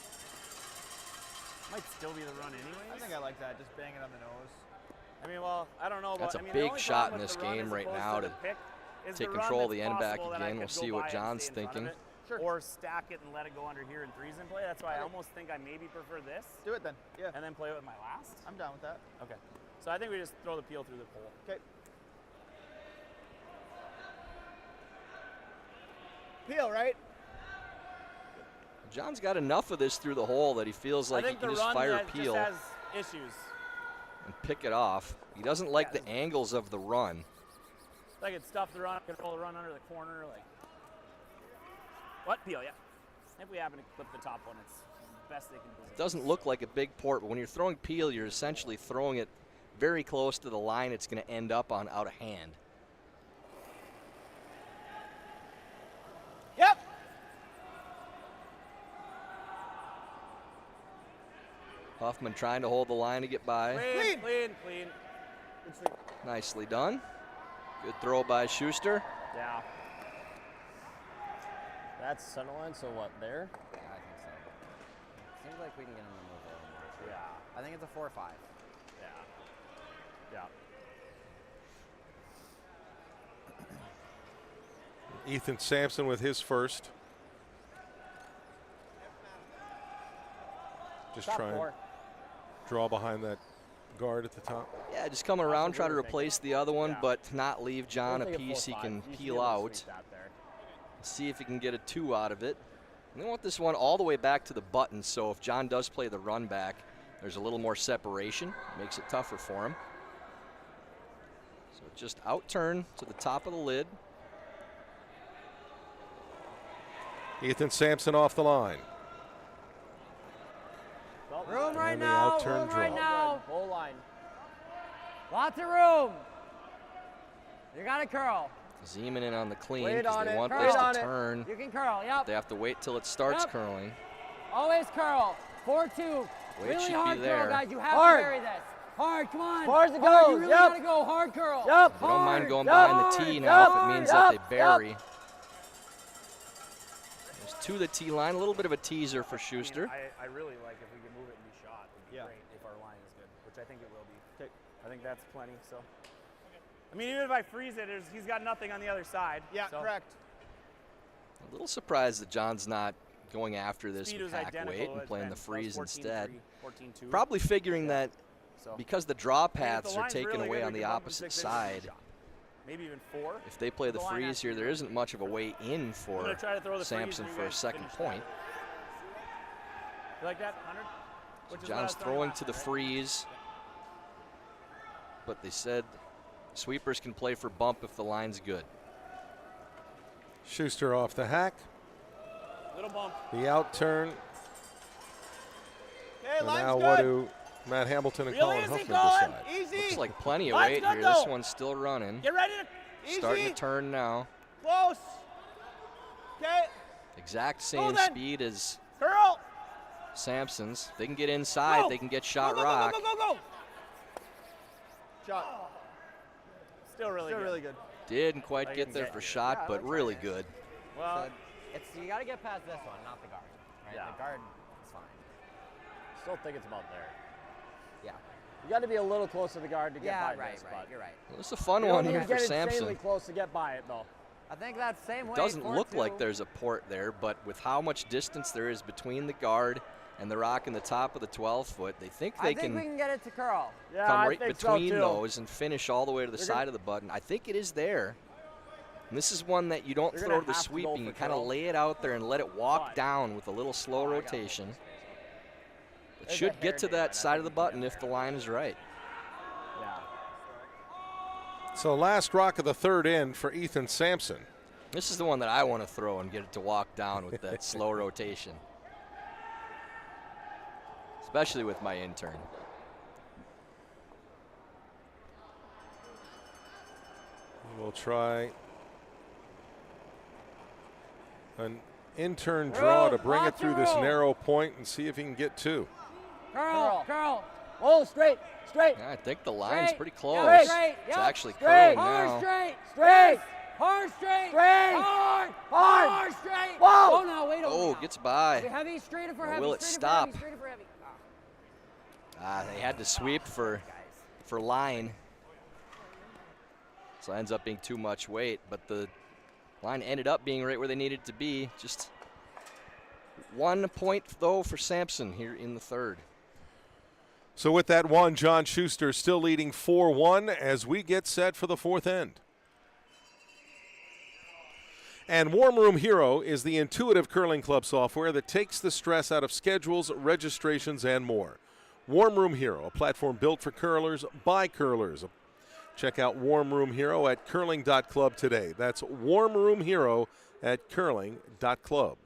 Might still be the run anyways. I think I like that. Just bang it on the nose. I mean, well, I don't know about. That's a I mean, big the only shot problem in with this the run game as right opposed now the to pick is take the run control of the that's end back possible that I again. could We'll go see what by and John's stay in front of thinking. it, or stack it and let it go under here in threes in play. That's why I almost think I maybe prefer this Do it then. Yeah. and then play it with my last. I'm down with that. Okay. So I think we just throw the peel through the pole. Okay. Peel, right? John's got enough of this through the hole that he feels like I he think can the just run fire that peel just has issues. and pick it off. He doesn't like the angles of the run. Like it's stuff the run, control the run under the corner, like. What peel? Yeah. If we happen to clip the top one, it's the best they can do. It doesn't look like a big port, but when you're throwing peel, you're essentially throwing it very close to the line it's going to end up on out of hand. Yep. Huffman trying to hold the line to get by. Clean. Nicely done. Good throw by Schuster. Yeah. That's center line, so what, there? Yeah, I think so. Seems like we can get him to move a little more. Too. Yeah. I think it's a 4-5. Yeah. Ethan Sampson with his first. Just Top try and four. draw behind that guard at the top. Yeah, just coming around, try to what we're replace the other one, Yeah. but not leave John a Don't think piece he 4-5. can You should be peel able to out. sweep that there. See if he can get a 2 out of it. And they want this one all the way back to the button, so if John does play the run back, there's a little more separation. Makes it tougher for him. So just out turn to the top of the lid. Ethan Sampson off the line. Room right And the now. out-turn Room right draw. now. Goal line. Lots of room. You got to curl. Zeman in on the clean Wait because on they it, want wait this on to it. turn. You can curl. Yep. They have to wait till it starts Yep. curling. Always curl. 4-2. Weight Really should be hard there. curl, guys. You have Hard. to carry this. Hard. Come on. As far as it Hard. You goes, really yep. got to go. Hard curl. Yep. I don't mind going behind the tee now if it means that they bury. There's to the tee line. A little bit of a teaser for Schuster. I really like if we can move it and be shot. It'd be great if our I think that's plenty. So, I mean, even if I freeze it, he's got nothing on the other side. Yeah, so. correct. A little surprised that John's not going after this Speed with was hack identical weight to and what playing the it's been. freeze That was instead. 14-2. Probably figuring that So. because the draw I mean, if the paths are line's taken really away good, on we the can bump him opposite 6 inches. side. Maybe even 4. If they play the The line freeze has to here, be there right. isn't much of a way in I'm for gonna try to throw the freeze Sampson and you for a guys second finish point. that. You like that, 100? Which is what I John's was throwing throwing last to the time, right? freeze, but they said sweepers can play for bump if the line's good. Schuster off the hack. Little bump. The out turn. Okay, And line's now good. what do Matt Hamilton and Real Colin easy Huffman going. decide? Easy. Looks like plenty of Line's weight good, here. This though. one's still running. Get ready to. Easy. Starting to turn now. Close. Okay. Exact Go same then. speed as Curl. Sampson's. They can get inside. Go. They can get Go, shot go, rock. Go, go, go, go. Shot. Still really Still good. really good. Didn't quite I get can there get for you. shot, Yeah, but that's really right. good. Well, So you got to get past this one, not the guard. Right? Yeah. The guard is fine. Still think it's about there. Yeah. You got to be a little close to the guard to get Yeah, by right, this, right. but You're right. Well, it's a fun you one don't here need for to get insanely Sampson. close to get by it, though. I think that's same way. Doesn't look 4-2. like there's a port there, but with how much distance there is between the guard and the rock in the top of the 12-foot, they think I they think we can can get it to curl. Yeah, come I right think between so too. those and finish all the way to the They're side gonna- of the button. I think it is there. And this is one that you don't They're throw gonna to the have to go sweeping. for You kind of curl. lay it out there and let it walk But- down with a little slow Oh, I got rotation. it. It There's a should hair get to game, that and I side of the think we can button get if the line is right. Yeah. So last rock of the third end for Ethan Sampson. This is the one that I want to throw and get it to walk down with that slow rotation. Especially with my intern. We'll try an intern draw to bring it through this narrow point and see if he can get 2. Curl, curl. Oh, straight, straight. Yeah, I think the line's Straight. pretty close. Yeah, straight. It's Yep. actually Straight. curling now. Straight, straight. Hard straight. Straight. Hard. Hard. Hard straight. Whoa. Oh no, wait over Oh, now. gets by. Okay, heavy, straight for Or heavy. will it straight stop? For heavy, straight for heavy. They had to sweep for line. So it ends up being too much weight, but the line ended up being right where they needed to be. Just 1 point, though, for Sampson here in the third. So with that one, John Schuster still leading 4-1 as we get set for the fourth end. And Warm Room Hero is the intuitive curling club software that takes the stress out of schedules, registrations, and more. Warm Room Hero, a platform built for curlers by curlers. Check out Warm Room Hero at curling.club today. That's Warm Room Hero at curling.club.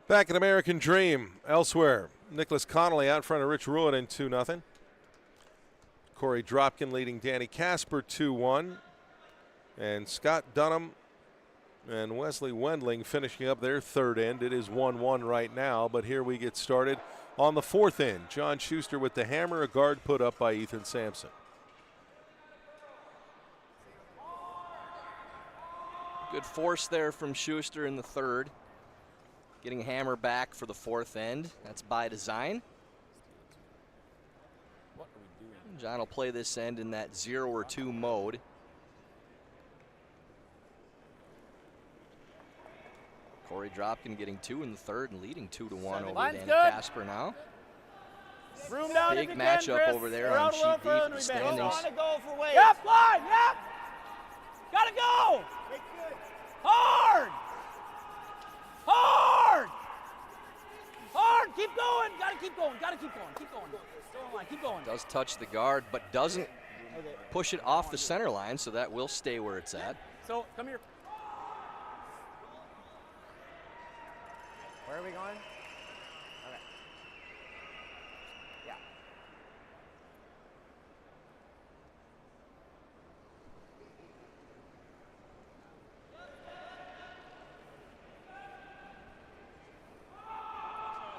Back at American Dream, elsewhere, Nicholas Connolly out in front of Rich Ruoden 2-0. Corey Dropkin leading Danny Casper 2-1. And Scott Dunham and Wesley Wendling finishing up their third end. It is 1-1 right now, but here we get started on the fourth end. John Schuster with the hammer, a guard put up by Ethan Sampson. Good force there from Schuster in the third. Getting hammer back for the fourth end. That's by design. What are we doing? John will play this end in that 0 or 2 mode. Corey Dropkin getting 2 in the third and leading 2-1 over Line's Danny good. Casper now. Room down Big if you matchup can, Chris. over there We're on out a little sheet D further for than the we've been. standings. Want to go for weight. Yep, line, yep. Gotta go. Hard! Hard! Hard! Keep going! Gotta keep going, gotta keep going, keep going. Still in line, keep going. Does touch the guard, but doesn't push it off the center line, so that will stay where it's at. So, come here. Where are we going? Okay. Yeah.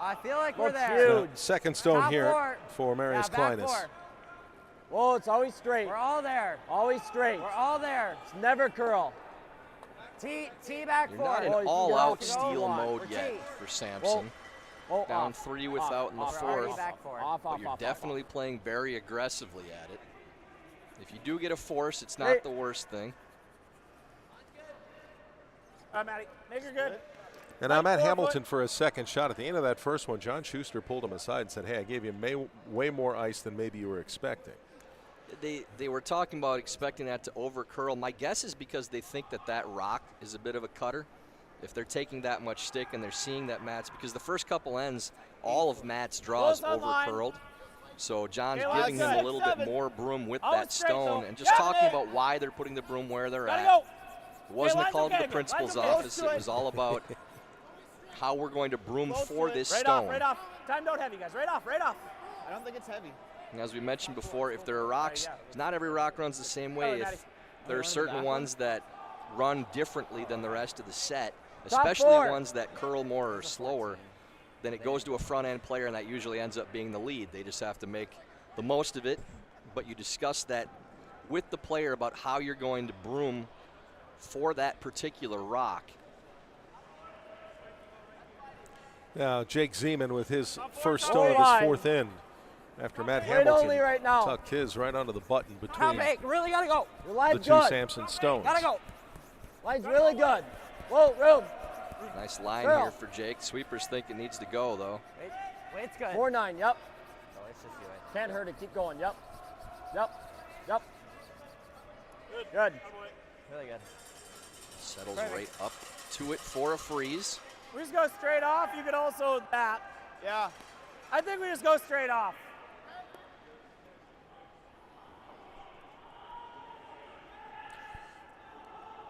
I feel like we're Looks there. huge. Second stone Top here four. for Marius Yeah, back Kleinis. four. Whoa, it's always straight. We're all there. Always straight. We're all there. It's never curl. T back You're four. not in Oh, you can all-out go steal off. mode We're yet T. for Sampson. Oh, Down off. 3 without in the Off, We're already fourth. back four. Off, But off, you're off, definitely playing very aggressively at it. If you do get a force, it's not Hey. the worst thing. All right, Matty, make her good. And I'm at 4 Hamilton for a second shot. At the end of that first one, John Shuster pulled him aside and said, hey, I gave you way more ice than maybe you were expecting. They were talking about expecting that to over curl. My guess is because they think that that rock is a bit of a cutter. If they're taking that much stick and they're seeing that Matt's, because the first couple ends, all of Matt's draws Close on line. over curled. So John's Okay, giving last him a set. little bit 7. more broom with Always that straight, stone so and just got talking it. about why they're putting the broom where they're Gotta at. go. It wasn't a line's call to okay the again. principal's Line's okay. office. Close to It it. was all about how we're going to broom Close for to it. this Right stone. off, right off. Time out heavy, guys. Right off, right off. I don't think it's heavy. And as we mentioned before, if there are rocks, not every rock runs the same way. Matty. If there are certain ones that run differently than the rest of the set, Top especially four. ones that curl more or slower, then it goes to a front end player, and that usually ends up being the lead. They just have to make the most of it. But you discuss that with the player about how you're going to broom for that particular rock. Now, Jake Zeman with his first Oh, stone of his line. fourth end after Matt Wait only Hamilton right now. tucked his right onto the button Top between 8. Really gotta go. Your the line's two good. Sampson stones. Gotta go. Line's really good. Whoa, room. Nice line Curl. here for Jake. Sweepers think it needs to go, though. Wait, it's good. 4-9, yep. Oh, let's just do it. Can't hurt it, keep going, yep. Yep, yep. Good. Really good. Settles Perfect. right up to it for a freeze. We just go straight off. You could also that. Yeah. I think we just go straight off.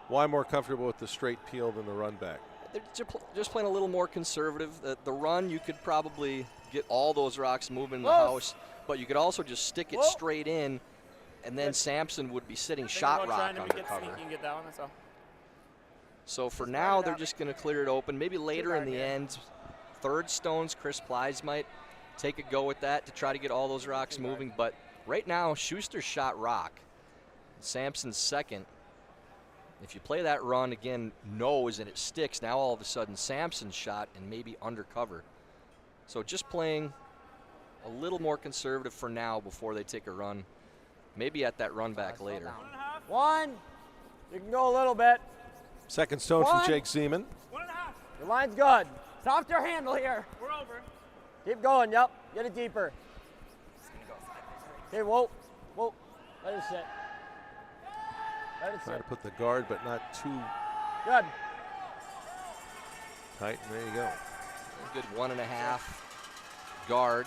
Why more comfortable with the straight peel than the run back? They're just playing a little more conservative. The run, you could probably get all those rocks moving in the Whoa. house, but you could also just stick it Whoa. straight in, and then Sampson would be sitting Think shot about rock trying to under get cover. sneaky and get that one. That's all. So for Just now, run it they're out. just going to clear it open. Maybe later in guard the here. end, third stones, Chris Plies might take a go at that to try to get all those rocks moving. But right now, Schuster shot rock. Sampson's second. If you play that run again, nose, and it sticks, now all of a sudden Sampson's shot and maybe undercover. So just playing a little more conservative for now before they take a run. Maybe at that run back later. 1. You can go a little bit. Second stone from One. Jake Zeman. 1.5. Your line's good. Softer handle here. We're over. Keep going, yep. Get it deeper. Okay, whoa, whoa. Let it sit. Let it Trying sit. to put the guard, but not too Good. tight. And there you go. A good 1.5 guard.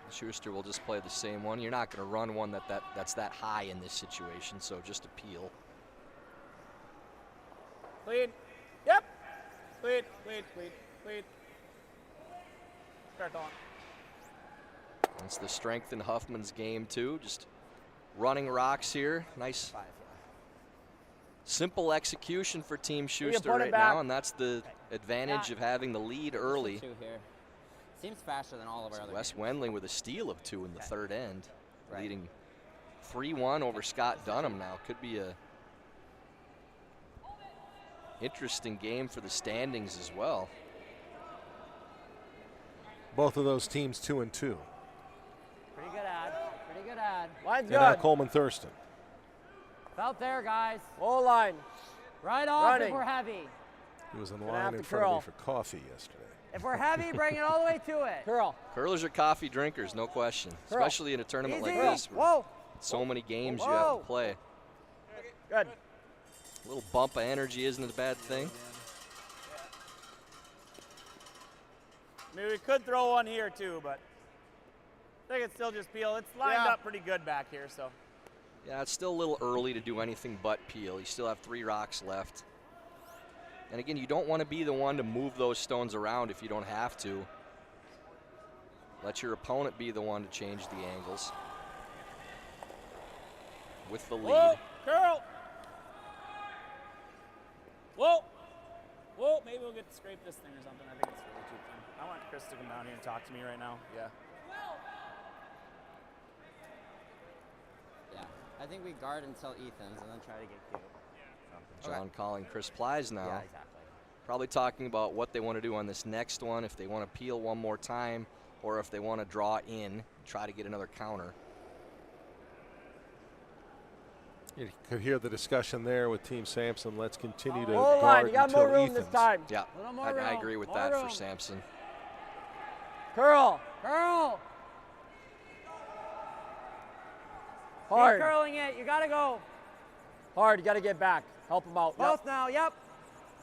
Schuster will just play the same one. You're not going to run one that's that high in this situation, so just a peel. Lead. Yep. Lead. Lead. Lead. Lead. Start on. That's the strength in Huffman's game too. Just running rocks here. Nice, 5, simple execution for Team Schuster put it right back. now, and that's the advantage Yeah. of having the lead early. 2 here. Seems faster than all of our other Wes games. Wendling with a steal of 2 in the third end, Right. leading 3-1 over Scott Dunham now. Could be a interesting game for the standings as well. Both of those teams 2-2. Pretty good ad. Pretty good ad. Line's And now good. Coleman Thurston. Out there, guys. Low line. Right off Running. if we're heavy. He was in Gonna line have in to front of me curl. for coffee yesterday. If we're heavy, bring it all the way to it. Curl. Curlers are coffee drinkers, no question, Curl. especially in a tournament Easy. like this where Whoa. so many games you Whoa. have to play. Good. A little bump of energy isn't a bad thing. I mean, we could throw one here too, but I think it's still just peel. It's lined up pretty good back here, so. Yeah, it's still a little early to do anything but peel. You still have 3 rocks left. And again, you don't want to be the one to move those stones around if you don't have to. Let your opponent be the one to change the angles. With the lead. Whoa, curl. Whoa. Whoa, maybe we'll get to scrape this thing or something. I think it's really too thin. I want Chris to come down here and talk to me right now. Yeah. Yeah, I think we guard until Ethan's and then try to get cute. John calling Chris Plies now. Yeah, exactly. Probably talking about what they want to do on this next one, if they want to peel one more time, or if they want to draw in, try to get another counter. You could hear the discussion there with Team Sampson. Let's continue to Hold on, guard you got until more room Ethan's. this time. Yeah, Little more I room, agree with more that room. for Sampson. Curl. Curl. Hard. Keep curling it. You gotta go. Hard. You got to get back. Help him out. Both now. Yep.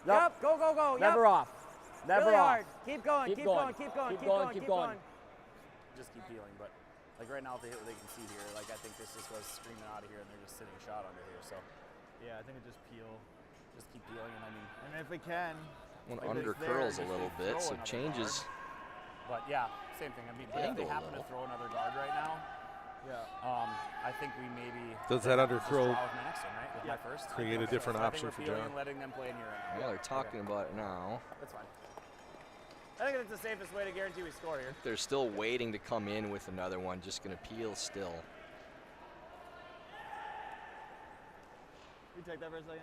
Yep. Go, go, go. Never yep. off. Never really off. hard. Keep going. Keep going. Keep going. Keep going. Keep going. Just keep peeling, but like right now, if they hit what they can see here, like I think this just goes screaming out of here, and they're just sitting shot under here. So Yeah, I think it just peel. just keep peeling, and I mean, And if we can, One Like under it's there, curls a just little throw bit, so another changes. but yeah, same thing. I mean, but if Angle they a happen to little. throw another guard right now, I think we maybe Does that under just curl draw with my next one, right? With my first. create a different So I option think for we're peeling John? and letting them play in here right now. Yeah, they're talking about it now. That's fine. I think it's the safest way to guarantee we score here. They're still waiting to come in with another one, just going to peel still. we take that for a second.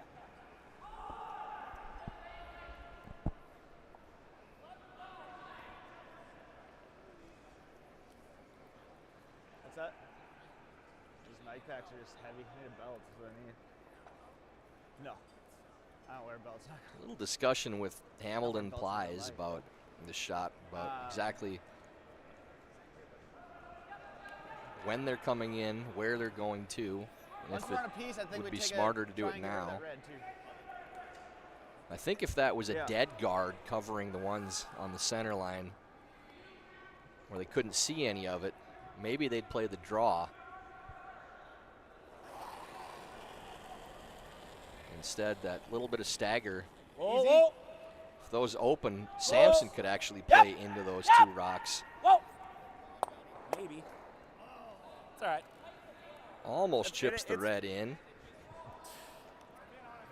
What's that? These mic packs are just heavy. I need a belt, is what I need. No, I don't wear belts. A little discussion with Hamilton belts in my Plies life. about the shot, about exactly when they're coming in, where they're going to, and Once if we're it on a piece, I think would we be take smarter to do try it and get rid of now. that red, too. I think if that was a Yeah. dead guard covering the ones on the center line where they couldn't see any of it, maybe they'd play the draw. Instead, that little bit of stagger, Whoa, whoa, if those open, Sampson could actually play into those 2 rocks. whoa. Maybe. It's all right. Almost It's- chips the it's- red in.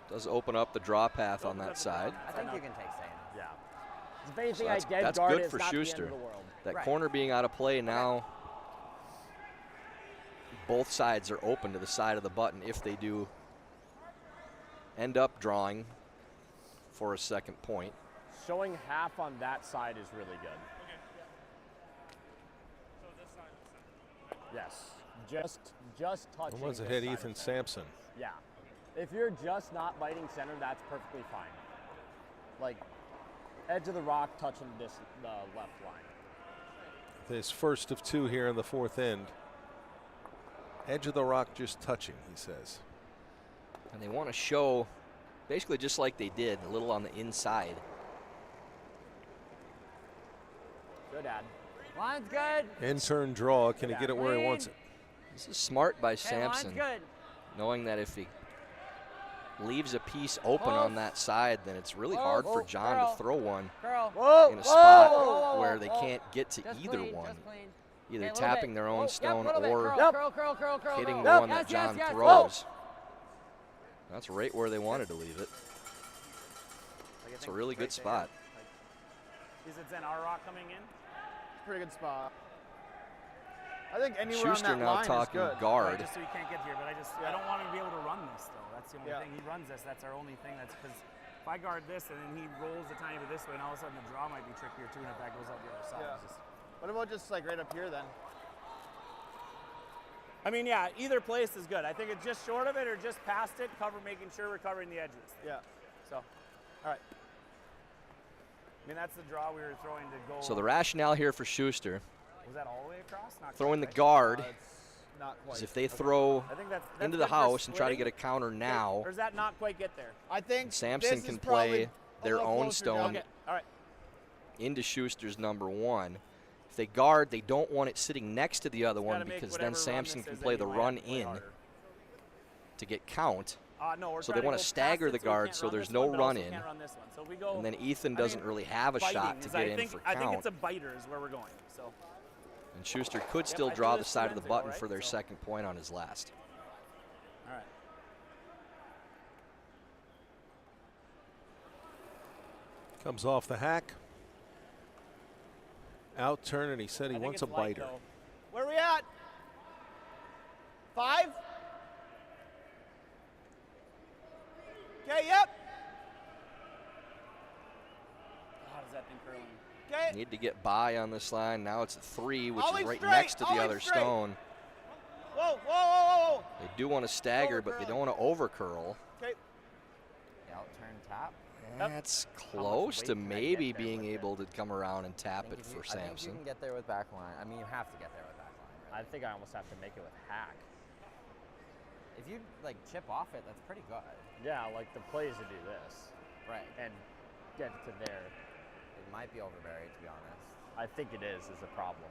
Does open up the draw path on that side. I think you can take Sam. Yeah. If anything, So I that's- dead that's guard good it, it's for not the end Shuster. of the world. That Right. corner being out of play now, both sides are open to the side of the button if they do end up drawing for a second point. Showing half on that side is really good. Yes. Just touching. Once this ahead, side of Ethan center. Sampson. Yeah. If you're just not biting center, that's perfectly fine. Like, edge of the rock touching the left line. His first of 2 here in the 4th end. Edge of the rock just touching, he says. And they want to show basically just like they did, a little on the inside. Good ad. Line's good. In turn draw. Can he get it where he wants it? This is smart by Hey, line's Sampson, good. knowing that if he leaves a piece open on that side, then it's really hard for John to throw one Curl. Whoa! in a spot whoa, where they whoa. can't get to Just either clean, one. just clean. Either Okay, a little tapping bit. their Whoa, own yep, stone little bit. or Curl, Yep. curl, curl, curl, curl, hitting curl. the one that Yes, yes, John yes. throws. That's right where they wanted to leave it. It's a really good spot. Is it then our rock coming in? Pretty good spot. I think anywhere Shuster on that now line talking is good. guard. Right, just so he can't get here, but I don't want him to be able to run this though. That's the only Yeah. thing. He runs this. That's our only thing. That's because if I guard this and then he rolls a tiny bit this way, and all of a sudden the draw might be trickier too. And if that goes out the other side, Yeah. it's just, What about just like right up here then? I mean, yeah, either place is good. I think it's just short of it or just past it, making sure we're covering the edges. Yeah. So, all right. I mean, that's the draw we were throwing to go. So the rationale here for Shuster, Was that all the way across? Not throwing the quite, right? guard Not quite. Because if they throw I think that's into good the for house and try to splitting. get a counter now, Or does that not quite get there? I think Sampson this can is probably play a their little own closer down. stone Okay, all right. into Schuster's number 1. If they guard, they don't want it sitting next to the other Just one gotta make because whatever then run Sampson this can is play that the you might run have to play in harder. to get count. No, we're So trying they wanna go past stagger it the so we guard can't so run there's this no one, but run also in. can't run this one. So if we go And then Ethan I doesn't mean, really have a shot biting to is, get I in think, for I think count. it's a biter is where we're going. So And Schuster could still I draw threw the this side to of the them to go, button right? for their So- second point on his last. all right. Comes off the hack. Out turn, and he said he I think wants a it's light, biter. though. Where are we at? 5? Okay, yep. How does that thing curling? Okay. Need to get by on this line. Now it's a 3, which Always is right straight, next to the always other straight. stone. Whoa, whoa, whoa, whoa. They do want to stagger, but they Overcurling. don't want to over curl. Okay. The out turn top. That's close weight to can I maybe get there being with it? able to come around and I tap think it if for you, I think you Sampson. can get there with back line. I mean, you have to get there with back line. I Right? think I almost have to make it with hack. If you like chip off it, that's pretty good. Yeah, like the play is to do this Right. and get to there. It might be overburied, to be honest. I think it is the problem.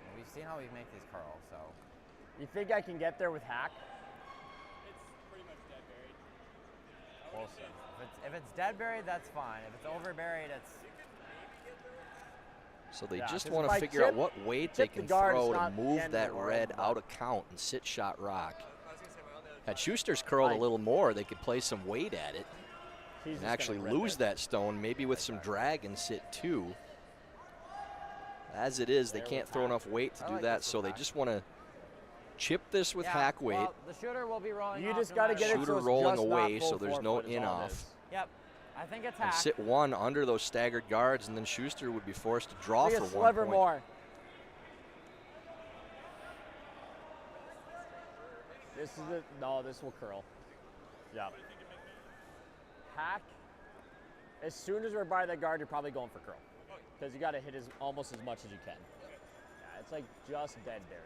And we've seen how we make these curls, so You think I can get there with hack? close enough. If it's dead buried, that's fine. If it's overburied, it's So they Yeah, just 'cause want if to I figure out chip- what weight they chip the can guard, throw it's to not the move end that of the world, red but- out of count and sit shot rock. Had Schuster's curled a little more, they could play some weight at it He's and just actually gonna rip lose it. that stone, maybe with some drag and sit 2. As it is, they There can't with throw hack. enough weight to I do like that, this so with they hack. just want to chip this with yeah, hack weight. Well, the shooter will be rolling. You off just no got to matter get it what. Shooter so it's rolling just not away, full so there's no forfeit is in all it off. is. Yep. I think it's And hack. sit 1 under those staggered guards, and then Schuster would be forced to draw Be for a 1 sliver point. more. This is the no. This will curl. Yeah. Hack. As soon as we're by the guard, you're probably going for curl, because you got to hit almost as much as you can. Yeah, it's like just dead buried.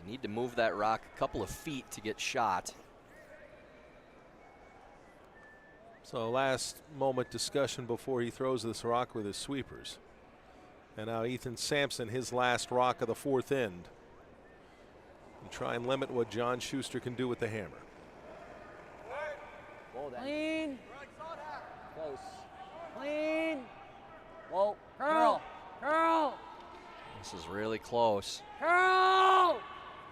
You need to move that rock a couple of feet to get shot. So last moment discussion before he throws this rock with his sweepers. And now Ethan Sampson, his last rock of the 4th end. And try and limit what John Shuster can do with the hammer. Whoa, then. Clean. Close. Clean. Whoa. Curl. Curl. This is really close. Curl.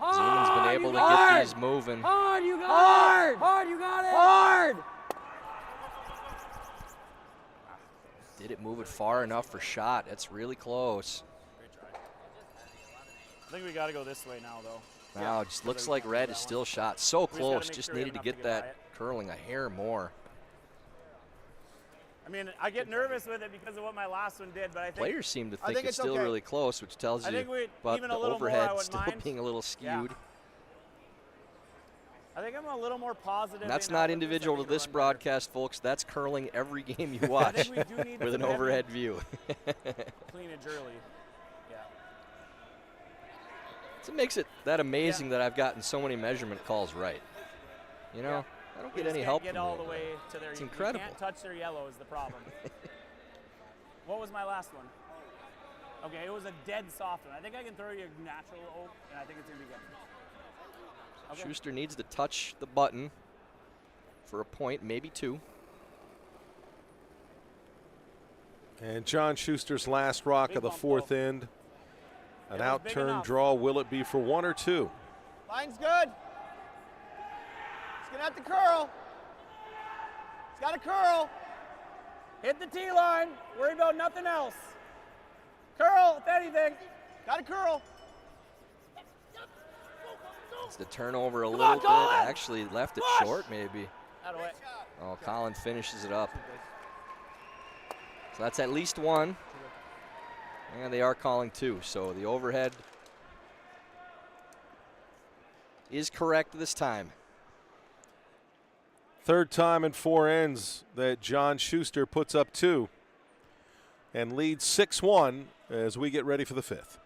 Zeman's been able to got get it. these moving. Hard, you got it. Hard, you got it. Hard. Did it move it far enough for shot? That's really close. I think we got to go this way now, though. Now it just looks we like can't red do is that still one. shot. So just gotta close. make Just sure we have needed to enough get to get by that it. curling a hair more. I mean, I get nervous with it because of what my last one did, but I think Players seem to I think think it's it's still okay. really close, which tells I you think we about even the a little more, I overhead wouldn't still mind. being a little skewed. I think I'm a little more positive. And that's in how not with individual I to think it'll this run broadcast, folks. That's curling every game you better. I watch think we do need with an some heavy overhead view. cleanage early. Yeah. So it makes it that amazing that I've gotten so many measurement calls right. You know, I don't We get just any can't help get from all you, the but way to their. It's You incredible. can't touch their yellow is the problem. What was my last one? Okay, it was a dead soft one. I think I can throw you a natural oak, and I think it's gonna be good. Okay. Schuster needs to touch the button for a point, maybe 2. And John Schuster's last rock Big of the bump, 4th though. end. An It was out big turn enough. draw. Will it be for 1 or 2? Line's good. It's gonna have to curl. It's got to curl. Hit the T line. Worry about nothing else. Curl, if anything. Got to curl. It's the turnover a Come little on, bit. Colin! Actually left it Push! short, maybe. Out of way. Oh, Colin finishes it up. So that's at least 1. And they are calling 2. So the overhead is correct this time. 3rd time in 4 ends that John Schuster puts up 2 and leads 6-1 as we get ready for the 5th.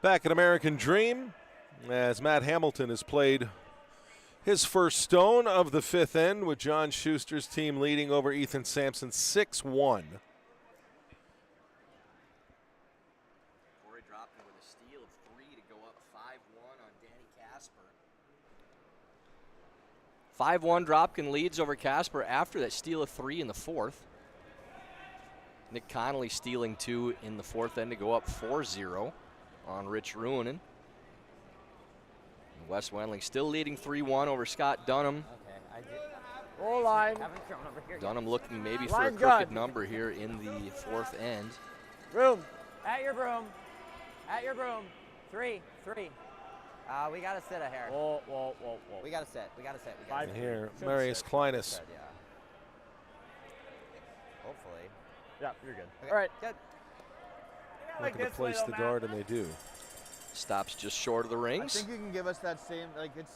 Back at American Dream, as Matt Hamilton has played his first stone of the fifth end, with John Schuster's team leading over Ethan Sampson 6-1. Corey dropped with a steal of 3 to go up 5-1 on Danny Casper. 5-1 Dropkin leads over Casper after that steal of 3 in the fourth. Nick Connolly stealing 2 in the fourth end to go up 4-0 on Rich Ruinen. And Wes Wendling still leading 3-1 over Scott Dunham. Okay, I did. Roll line. Haven't thrown over here. Dunham looking maybe for a Line crooked good. number here in the fourth end. Room. At your broom. At your broom. 3. We gotta sit a hair. Whoa. We gotta sit. We gotta sit. We gotta Five. sit. Here, Should Marius sit. Kleinis. Sit, yeah. Hopefully. Yeah, you're good. Okay, All right. Good. Like Looking to this way, place though, the Matt. guard, and they do. Stops just short of the I rings. think you can give us that same, like it's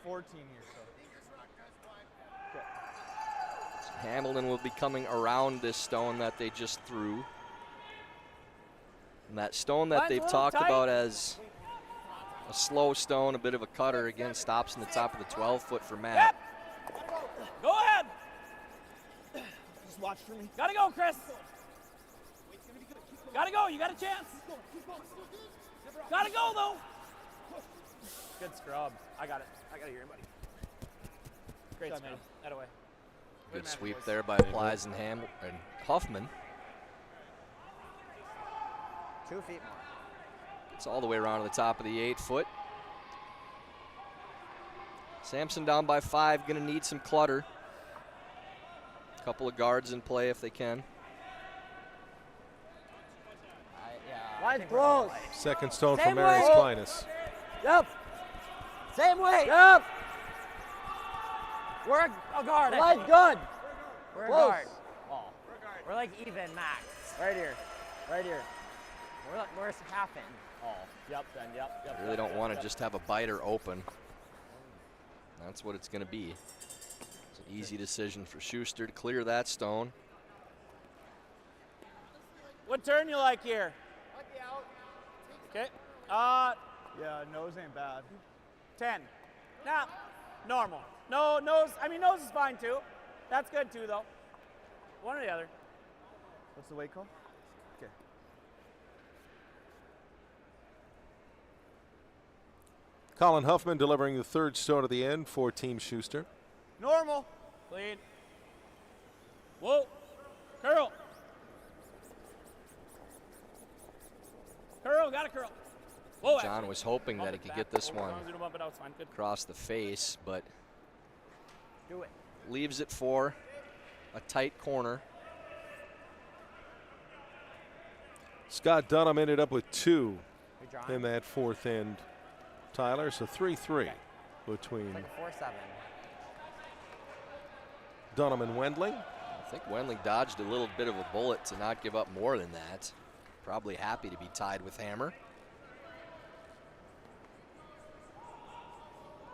14 here, so. Hamilton will be coming around this stone that they just threw. And that stone that Line's they've a little talked tight. about as a slow stone, a bit of a cutter, again stops in the top of the 12-foot for Matt. Go ahead. Just watch for me. Gotta go, Chris. Gotta go. You got a chance. Gotta go, though. Good scrub. I got it. I got it here, buddy. Great Good, scrub. man. That away. Good sweep there by Plies and Huffman. 2 feet more. It's all the way around to the top of the 8-foot. Sampson down by 5, gonna need some clutter. A couple of guards in play if they can. Yeah. Line's close. Second stone Same for Marius way. Kleinis. Yep. Same way. Yep. We're a guard. I Line's think. good. We're a Close. guard. Oh. We're like even max. Right here. Right here. We're half in. Oh. Yep. Then. Yep. Really don't want to just have a biter open. That's what it's going to be. It's an easy decision for Schuster to clear that stone. What turn you like here? Okay. Yeah, nose ain't bad. 10. Nah, normal. No, nose. I mean, nose is fine too. That's good too, though. One or the other. What's the weight call? Okay. Colin Huffman delivering the third stone of the end for Team Schuster. Normal. Clean. Whoa. Curl. Curl. Got a curl. Whoa. John was hoping that he could get this one Bump it out. It's fine. Good. across the face, but Do it. leaves it for a tight corner. Scott Dunham ended up with 2 Good John. in that fourth end, Tyler. So 3-3 between Like a 4-7. Dunham and Wendling. I think Wendling dodged a little bit of a bullet to not give up more than that. Probably happy to be tied with Hammer.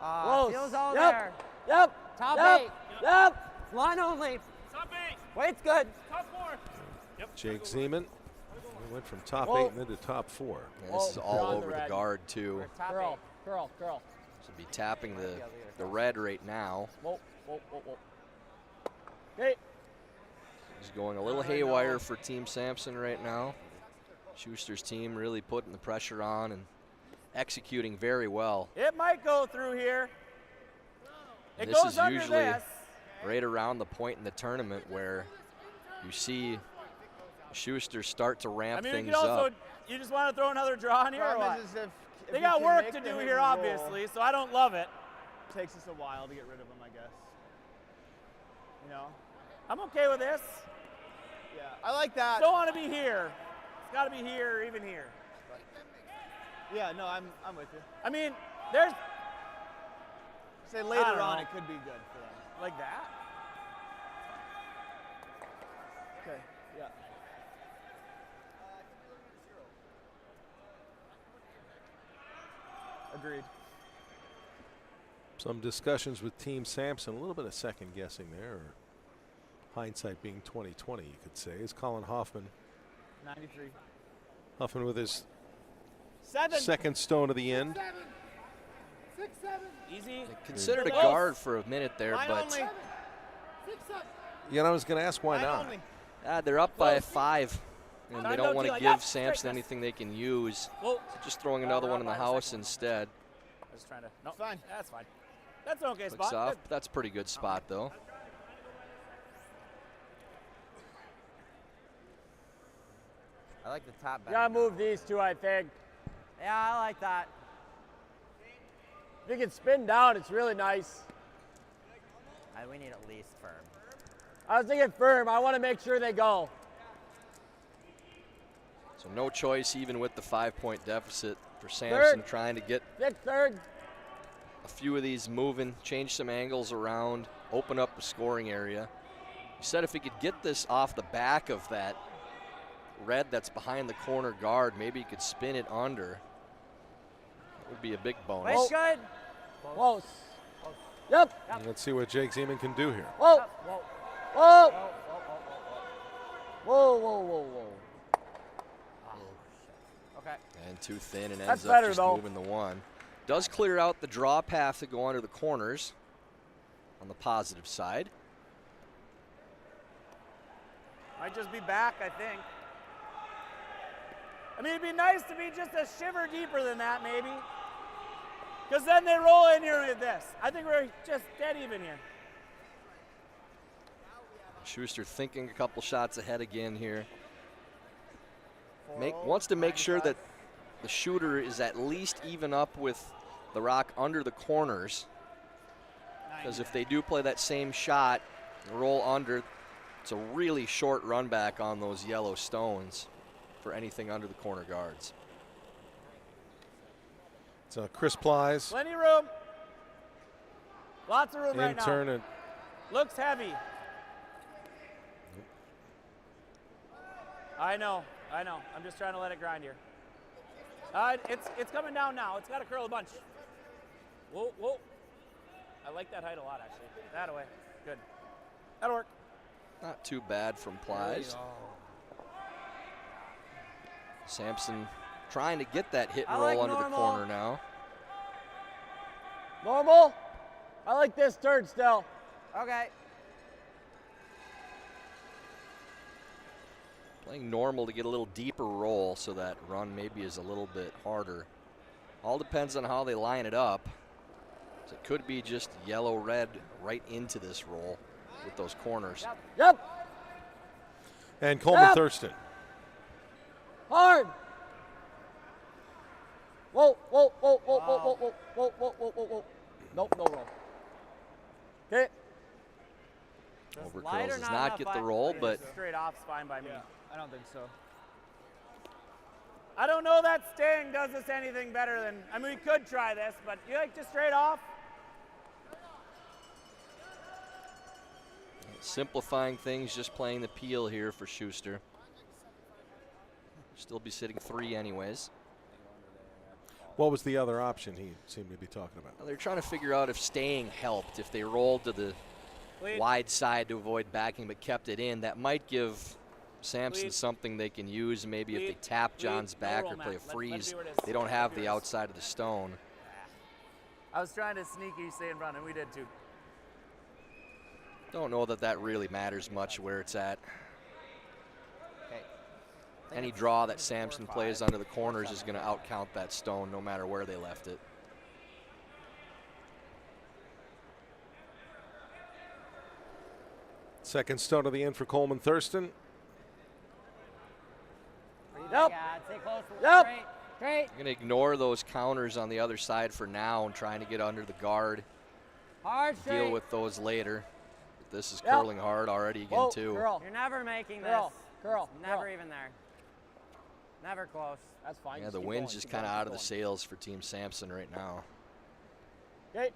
Close. Feels all Yep. there. Yep. Top Yep. 8. Yep. Line only. Top 8. Weight's good. Top 4. Jake Zeman. He went from top Whoa. 8 and then to top 4. And this is Oh, all on the over the red. guard too. We're top Curl. 8. Curl. Should be tapping the red right now. Whoa. Okay. He's going a little haywire for Team Sampson right now. Schuster's team really putting the pressure on and executing very well. It might go through here. It This goes is under usually this. right around the point in the tournament where you see Schuster start to ramp I mean, things you can also, up. you just want to throw another draw in here or Problem what? is if They you got can work make to the do hit here, and roll, obviously, so I don't love it. It takes us a while to get rid of them, I guess. You know? I'm okay with this. Yeah, I like that. Don't want to be here. It's got to be here or even here. Yeah, no, I'm with you. I mean, there's Say later don't on know. it could be good for them. like that. Okay, yeah. Agreed. Some discussions with Team Sampson, a little bit of second guessing there, or hindsight being 20/20, you could say. Is Colin Hoffman. 93. Hoffman with his 7. second stone to the end. 6, 7. Easy. Considered a Close. guard for a minute there, Mine but only. 6, 7. Yeah, and I was going to ask why Mine not. only. they're up by 5. And Time they to don't want do to like give that. Sampson Straight. anything they can use. Whoa. So just throwing another one in the right by the house second one. instead. I was trying to. No, Fine. That's fine. That's an okay Looks spot. off. Good. That's a pretty good spot, though. I like the top You better. gotta move these two, I think. Yeah, I like that. If you can spin down, it's really nice. We need at least firm. I was thinking firm. I want to make sure they go. So no choice, even with the 5-point deficit, for Sampson Third. trying to get Thick third. a few of these moving, change some angles around, open up the scoring area. He said if he could get this off the back of that red that's behind the corner guard, maybe he could spin it under. That would be a big bonus. Wait, good. Close. Yep. Let's see what Jake Zeman can do here. Whoa. Whoa. Whoa. Whoa, whoa, whoa, whoa. Okay. And too thin and That's ends up better, just though. moving the one. Does clear out the draw path to go under the corners on the positive side. Might just be back, I think. I mean, it'd be nice to be just a shiver deeper than that, maybe. Because then they roll in here with this. I think we're just dead even here. Schuster thinking a couple shots ahead again here. Wants to make sure that the shooter is at least even up with the rock under the corners. Because if they do play that same shot, roll under, it's a really short run back on those yellow stones for anything under the corner guards. It's Chris Plies. Plenty of room. Lots of room right now. Intern and Looks heavy. I know. I'm just trying to let it grind here. It's coming down now. It's got to curl a bunch. Whoa, whoa. I like that height a lot, actually. That away. Good. That'll work. Not too bad from Plies. Sampson trying to get that hit and I roll like under the normal. corner now. Normal. I like this third still. Okay. Playing normal to get a little deeper roll so that run maybe is a little bit harder. All depends on how they line it up. So it could be just yellow-red right into this roll with those corners. Yep. and Coleman Yep. Thurston. Hard. Whoa, whoa, whoa, whoa, whoa, whoa, whoa, whoa, whoa, whoa, whoa, whoa. Nope, no roll. Okay. light Overcurls or does not not enough get the light? roll, but Straight off's fine by me. Yeah, I don't think so. I don't know that staying does us anything better than, I mean, we could try this, but you like just straight off? simplifying things, just playing the peel here for Schuster. Still be sitting 3 anyways. What was the other option he seemed to be talking about? Well, they're trying to figure out if staying helped, if they rolled to the Lead. wide side to avoid backing but kept it in. That might give Sampson Lead. something they can use. Maybe if Lead. they tap Lead. John's No back roll, or play a Matt. Let it freeze, be where it is. they don't have Let it be the where it is. outside of the stone. I was trying to sneaky stay in front, and we did too. Don't know that that really matters much where it's at. any draw that Sampson plays under the corners is going to outcount that stone no matter where they left it. Second stone of the end for Coleman Thurston. Yep. Stay close. Yep. Straight. You're going to ignore those counters on the other side for now and trying to get under the guard. Hard, straight. Deal with those later. This is Yep. curling hard already again, Whoa, too. Curl. You're never making this. Curl. Never even there. Never close. That's fine. Yeah, the keep wind's going, just keep kind of going, out of keep the sails for Team Sampson right now. Okay.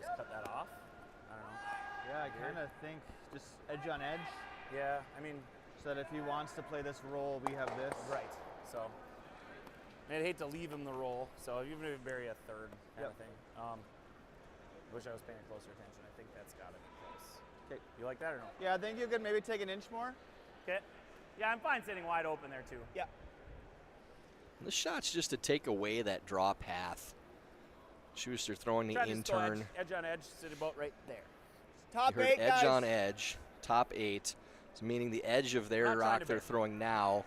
Just cut that off. I don't know. Yeah, I kind of think just edge on edge, Yeah, I mean, so that if he wants to play this role, we have this. right. So, I'd hate to leave him the role. So even if you bury a third kind of thing. Wish I was paying closer attention. I think that's got to be close. Okay. You like that or no? Yeah, I think you could maybe take an inch more. Okay. Yeah, I'm fine sitting wide open there too. Yeah. The shot's just to take away that draw path. Schuster throwing the Try to just go intern. edge on edge, sit about right there. Top You heard 8, edge guys. on edge, top 8. It's meaning the edge of their Not trying rock to they're bear. throwing now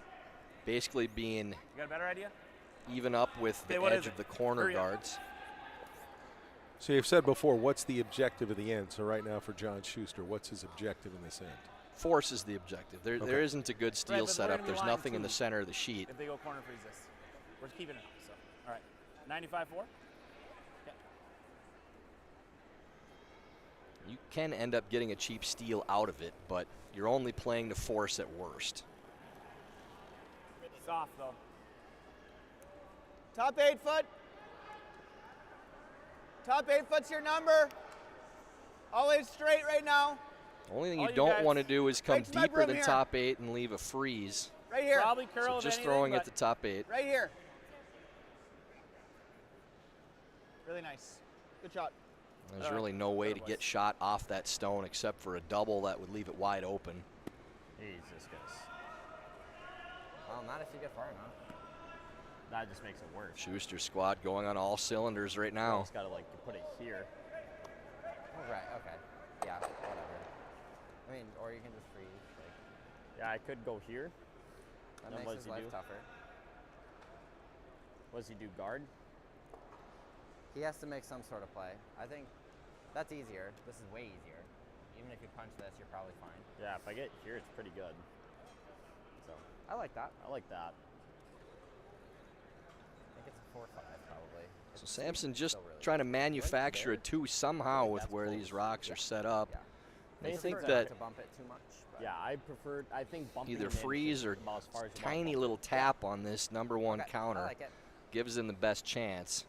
basically being You got a better idea? even up with Okay, the what edge is of it? the corner Hurry up. guards. So you've said before, what's the objective of the end? So right now for John Schuster, what's his objective in this end? Force is the objective. There Okay. there isn't a good steel but we're setup. gonna be There's line nothing in the two. center of the sheet. If they go corner freeze this, we're keeping it up. So, all right, 95-4. Yeah. You can end up getting a cheap steal out of it, but you're only playing to force at worst. Soft though. Top 8 foot. Top 8 foot's your number. Always straight right now. The only thing All you you don't guys- want to do is come Right to my deeper broom than here. top 8 and leave a freeze. Right here. Probably curl So if just anything, throwing but at the top 8. Right here. Really nice. Good shot. There's really no way to get shot off that stone except for a double that would leave it wide open. Jesus, guys. Well, not if you get far enough. That just makes it worse. Schuster squad going on all cylinders right You now. just gotta like put it here. Oh, right. Okay. Yeah. Whatever. I mean, or you can just freeze. Like, Yeah, I could go here. that Then makes what his does he life do? tougher. What does he do? Guard? He has to make some sort of play. I think that's easier. This is way easier. Even if you punch this, you're probably fine. Yeah, if I get here, it's pretty good. So I like that. I like that. I think it's a 4-5 probably. So Sampson just still really trying to good. manufacture a 2 somehow with that's where close. these rocks are set up. Yeah. I They think prefer that to bump it too much. But Yeah, I think bumping either him in freeze is or about as far as you want to tiny bump little tap on this number 1 Okay, counter I like it. gives them the best chance.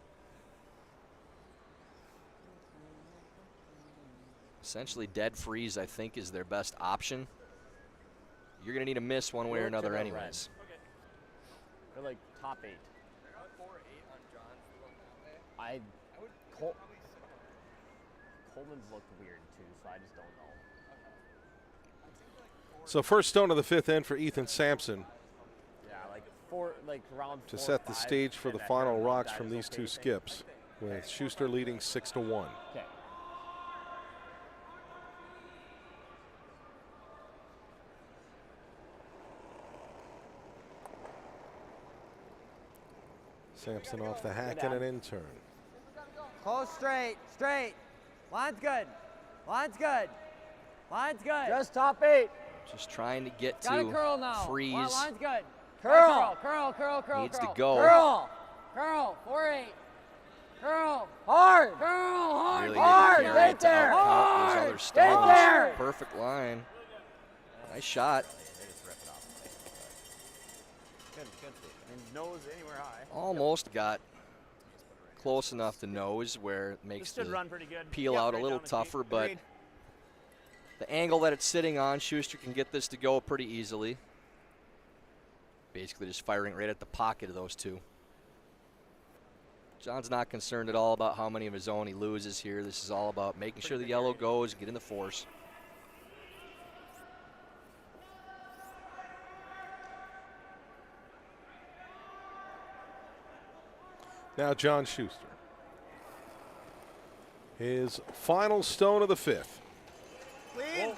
Essentially dead freeze I think is their best option. You're going to need a miss one way or We'll check another out anyways. They're like top 8. I Coleman's looked weird too, so I just don't know. So first stone of the 5th end for Ethan Sampson Yeah, like round 4 to or set the 5, stage for and the that final haircut, rocks that from is these okay. 2 skips, with Schuster leading 6-1. Okay. Sampson off the hack and an intern. Close straight. Straight. Line's good. Line's good. Line's good. Just top 8. Just trying to get Gotta to curl now. freeze. Line's good. Curl. Curl. Needs to go. Curl. Curl. 4-8. Curl. Hard. Curl. Hard. Really Hard, need to carry right it to there. outcount Hard, those other right stones. there. Perfect line. Nice shot. They just rip it off. Good sweep. I mean, nose anywhere high. Almost got close enough to nose where it makes This should the run pretty good. peel Yep, out a right little down the street. tougher, but Agreed. the angle that it's sitting on, Schuster can get this to go pretty easily. Basically just firing right at the pocket of those 2. John's not concerned at all about how many of his own he loses here. This is all about making sure the yellow goes and getting the force. Now John Schuster. His final stone of the 5th. Clean.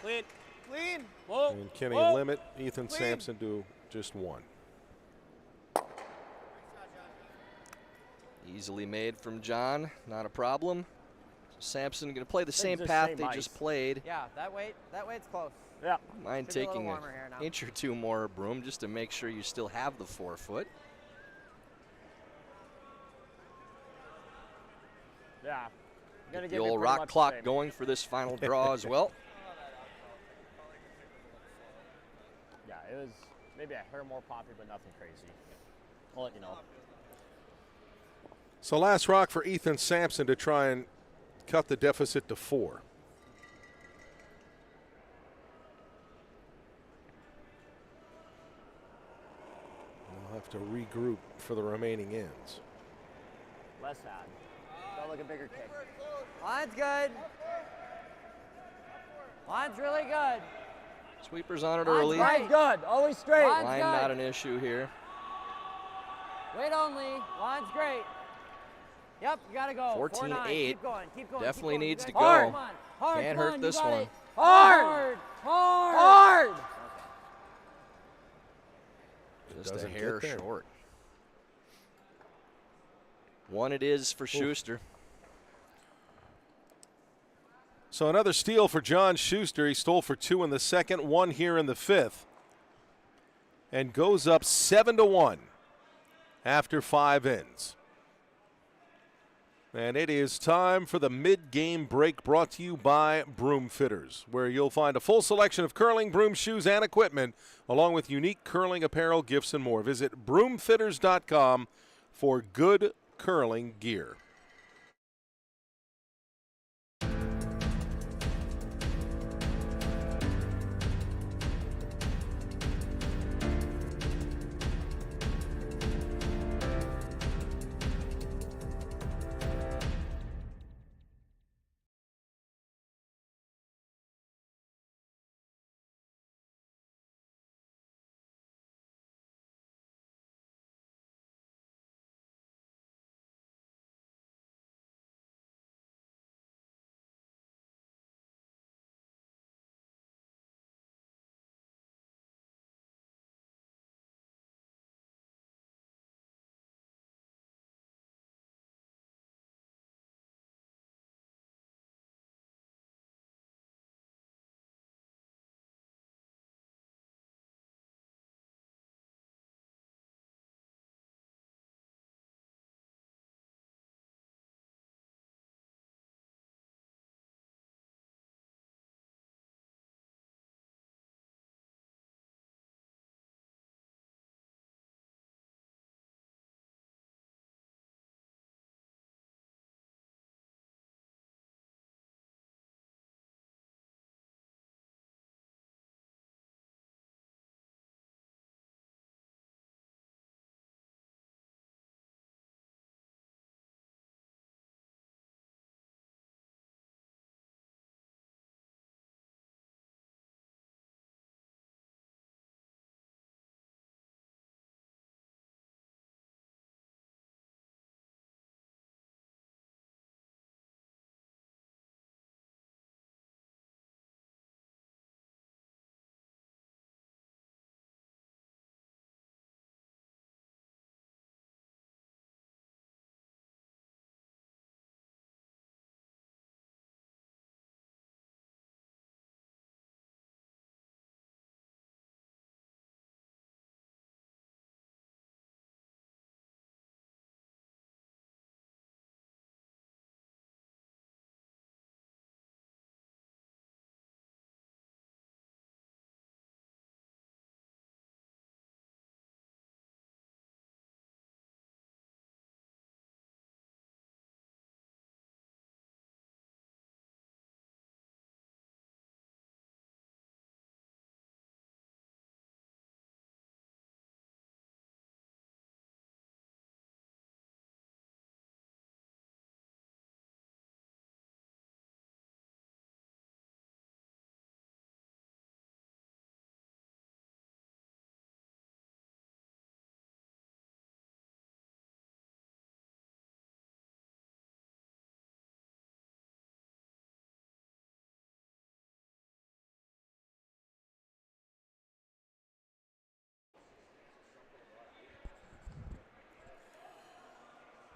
Clean. Clean. Whoa. And can he Whoa. limit Ethan Clean. Sampson to just one? Easily made from John, not a problem. Sampson going to play the same the path same they ice. just played. Yeah, that weight's close. Yeah. Mind Should be a little taking an warmer here now. inch or two more Broom just to make sure you still have the 4 foot. Yeah. Gonna The give me old pretty rock much the clock same. going for this final draw as well. Yeah, it was maybe a hair more poppy, but nothing crazy. I'll let you know. So last rock for Ethan Sampson to try and cut the deficit to 4. We'll have to regroup for the remaining ends. Less sad. Felt like a bigger kick. Line's good. Line's really good. Sweepers on it Line's early. right. Line's good. Always straight. Line's Line good. not an issue here. Wait only. Line's great. Yep, you gotta go. 14-8. 4-9. Keep going. Keep going. Definitely keep going. needs You to guys- go. Come on. Hard. Can't come hurt on, this you got one. it. Hard. Hard. Hard. Just a Doesn't hair get there. short. One it is for Schuster. So another steal for John Schuster. He stole for 2 in the second, 1 here in the 5th, and goes up 7-1 after 5 ends. And it is time for the mid-game break, brought to you by Broom Fitters, where you'll find a full selection of curling, broom shoes, and equipment, along with unique curling apparel, gifts, and more. Visit broomfitters.com for good curling gear.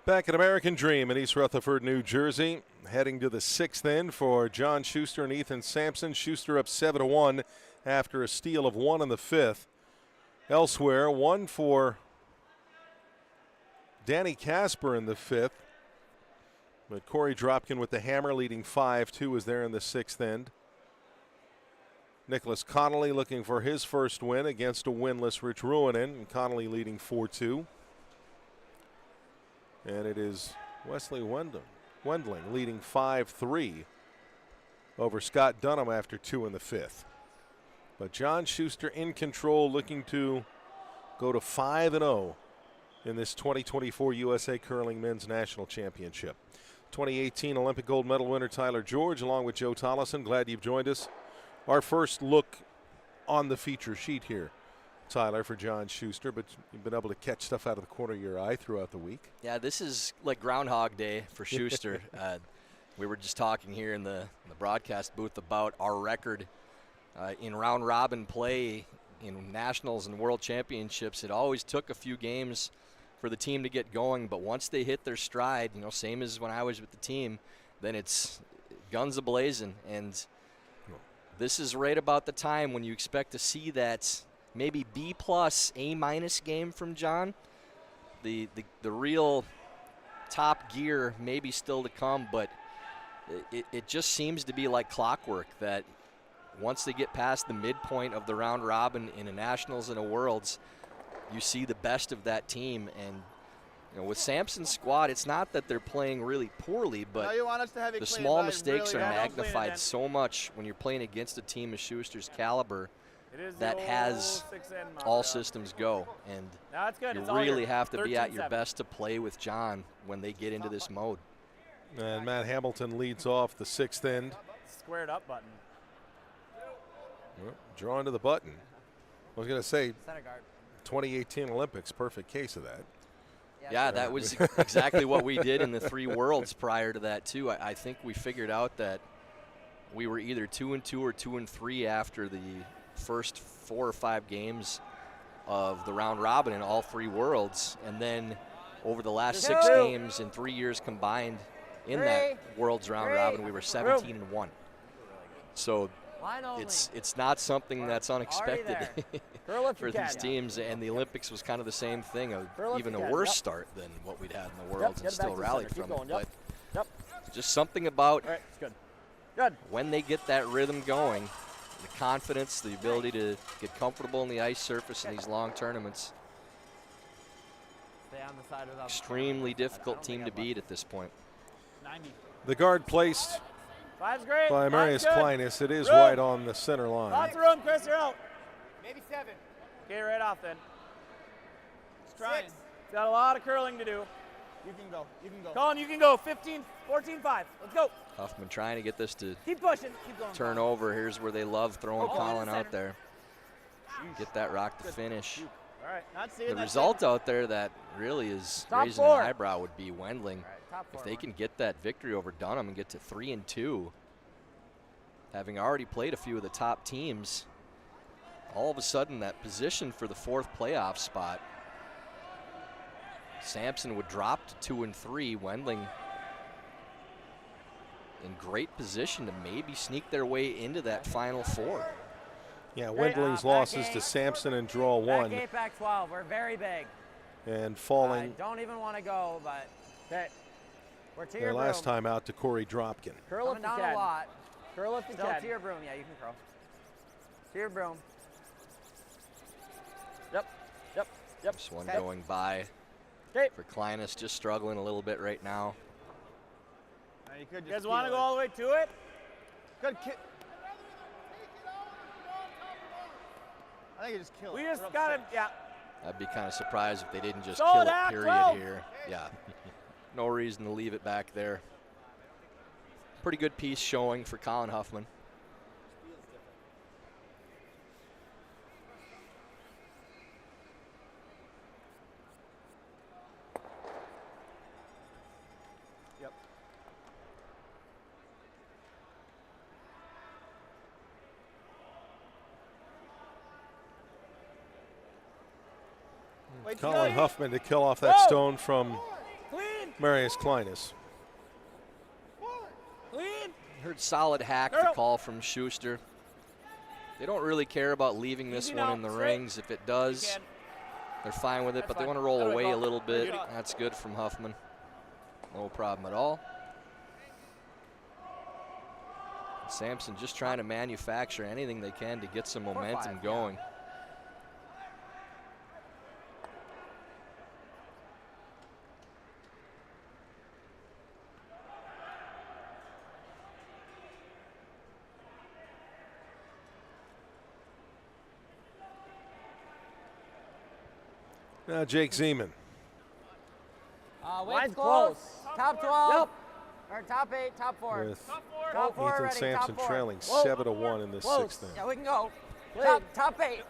Back at American Dream in East Rutherford, New Jersey. Heading to the 6th inning for John Shuster and Ethan Sampson. Shuster up 7-1 after a steal of 1 in the 5th. Elsewhere, 1 for Danny Casper in the 5th. But Corey Dropkin with the hammer leading 5-2 is there in the 6th end. Nicholas Connolly looking for his first win against a winless Rich Ruonen, and Connolly leading 4-2. And it is Wesley Wendling leading 5-3 over Scott Dunham after 2 in the 5th. But John Shuster in control, looking to go to 5-0 in this 2024 USA Curling Men's National Championship. 2018 Olympic gold medal winner Tyler George along with Joe Tollison. Glad you've joined us. Our first look on the feature sheet here, Tyler, for John Shuster, but you've been able to catch stuff out of the corner of your eye throughout the week. Yeah, this is like Groundhog Day for Shuster. We were just talking here in the broadcast booth about our record in round robin play in nationals and world championships. It always took a few games for the team to get going, but once they hit their stride, you know, same as when I was with the team, then it's guns a-blazing. And this is right about the time when you expect to see that maybe B+, A- game from John. The real top gear maybe still to come, but it just seems to be like clockwork that once they get past the midpoint of the round robin in a nationals and a worlds, you see the best of that team. And you know, with Sampson's squad, it's not that they're playing really poorly, but the small mistakes are magnified so much when you're playing against a team of Schuster's caliber that has all systems go. And you really have to be at your best to play with John when they get into this mode. And Matt Hamilton leads off the 6th end. Squared up button. Well, drawn to the button. I was going to say 2018 Olympics, perfect case of that. Yeah, that was exactly what we did in the 3 worlds prior to that, too. I think we figured out that we were either 2-2 or 2-3 after the first 4 or 5 games of the round robin in all 3 worlds. And then over the last 6 games in 3 years combined in that world's round robin, we were 17-1. So it's not something that's unexpected for these teams, and the Olympics was kind of the same thing, even a worse start than what we'd had in the worlds, and still rallied from it. But just something about when they get that rhythm going, the confidence, the ability to get comfortable in the ice surface in these long tournaments. Extremely difficult team to beat at this point. The guard placed by Marius Kleinis. It is right on the center line. Lots of room, Chris, you're out. Maybe 7. Okay, right off then. He's trying. He's got a lot of curling to do. You can go. You can go. Colin, you can go. 15, 14, 5. Let's go. Huffman trying to get this to keep pushing. Keep going. Turn over. Here's where they love throwing Colin out there. Get that rock to finish. All right, not seeing the that result out there that really is raising an eyebrow would be Wendling. If they can get that victory over Dunham and get to 3-2, having already played a few of the top teams, all of a sudden that position for the 4th playoff spot, Sampson would drop to 2-3. Wendling in great position to maybe sneak their way into that Final 4. Yeah, Wendling's losses to Sampson and draw 1. Back 8, back 12. We're very big. And falling. I don't even want to go, but we're to your broom. Last time out to Corey Dropkin. Curl if you down can. a lot. Curl if you Still can. to your broom. Yeah, you can curl. To your broom. Yep. Just one going by for Kleinis, just struggling a little bit right now. You guys want to go all the way to it? Good kick. I think you just kill it. We just got him, yeah. I'd be kind of surprised if they didn't just Throw kill it it, out, period, Clove. here. Yeah, no reason to leave it back there. Pretty good piece showing for Colin Huffman. Colin Huffman to kill off that stone from Marius Kleinis. Clean. Heard solid hack the call from Schuster. They don't really care about leaving this Easy one now, in the straight. rings. If it does, they're fine with it, but they want to roll away a little bit. That's good from Huffman. No problem at all. Sampson just trying to manufacture anything they can to get some momentum going. Now Jake Zeman. Line's close. Top 12. Yep. Or top 8, top 4. With Top 4 Ethan ready, Sampson top 4. trailing Whoa. 7-1 in this Close. sixth inning. Yeah, we can go. Clean. Top 8.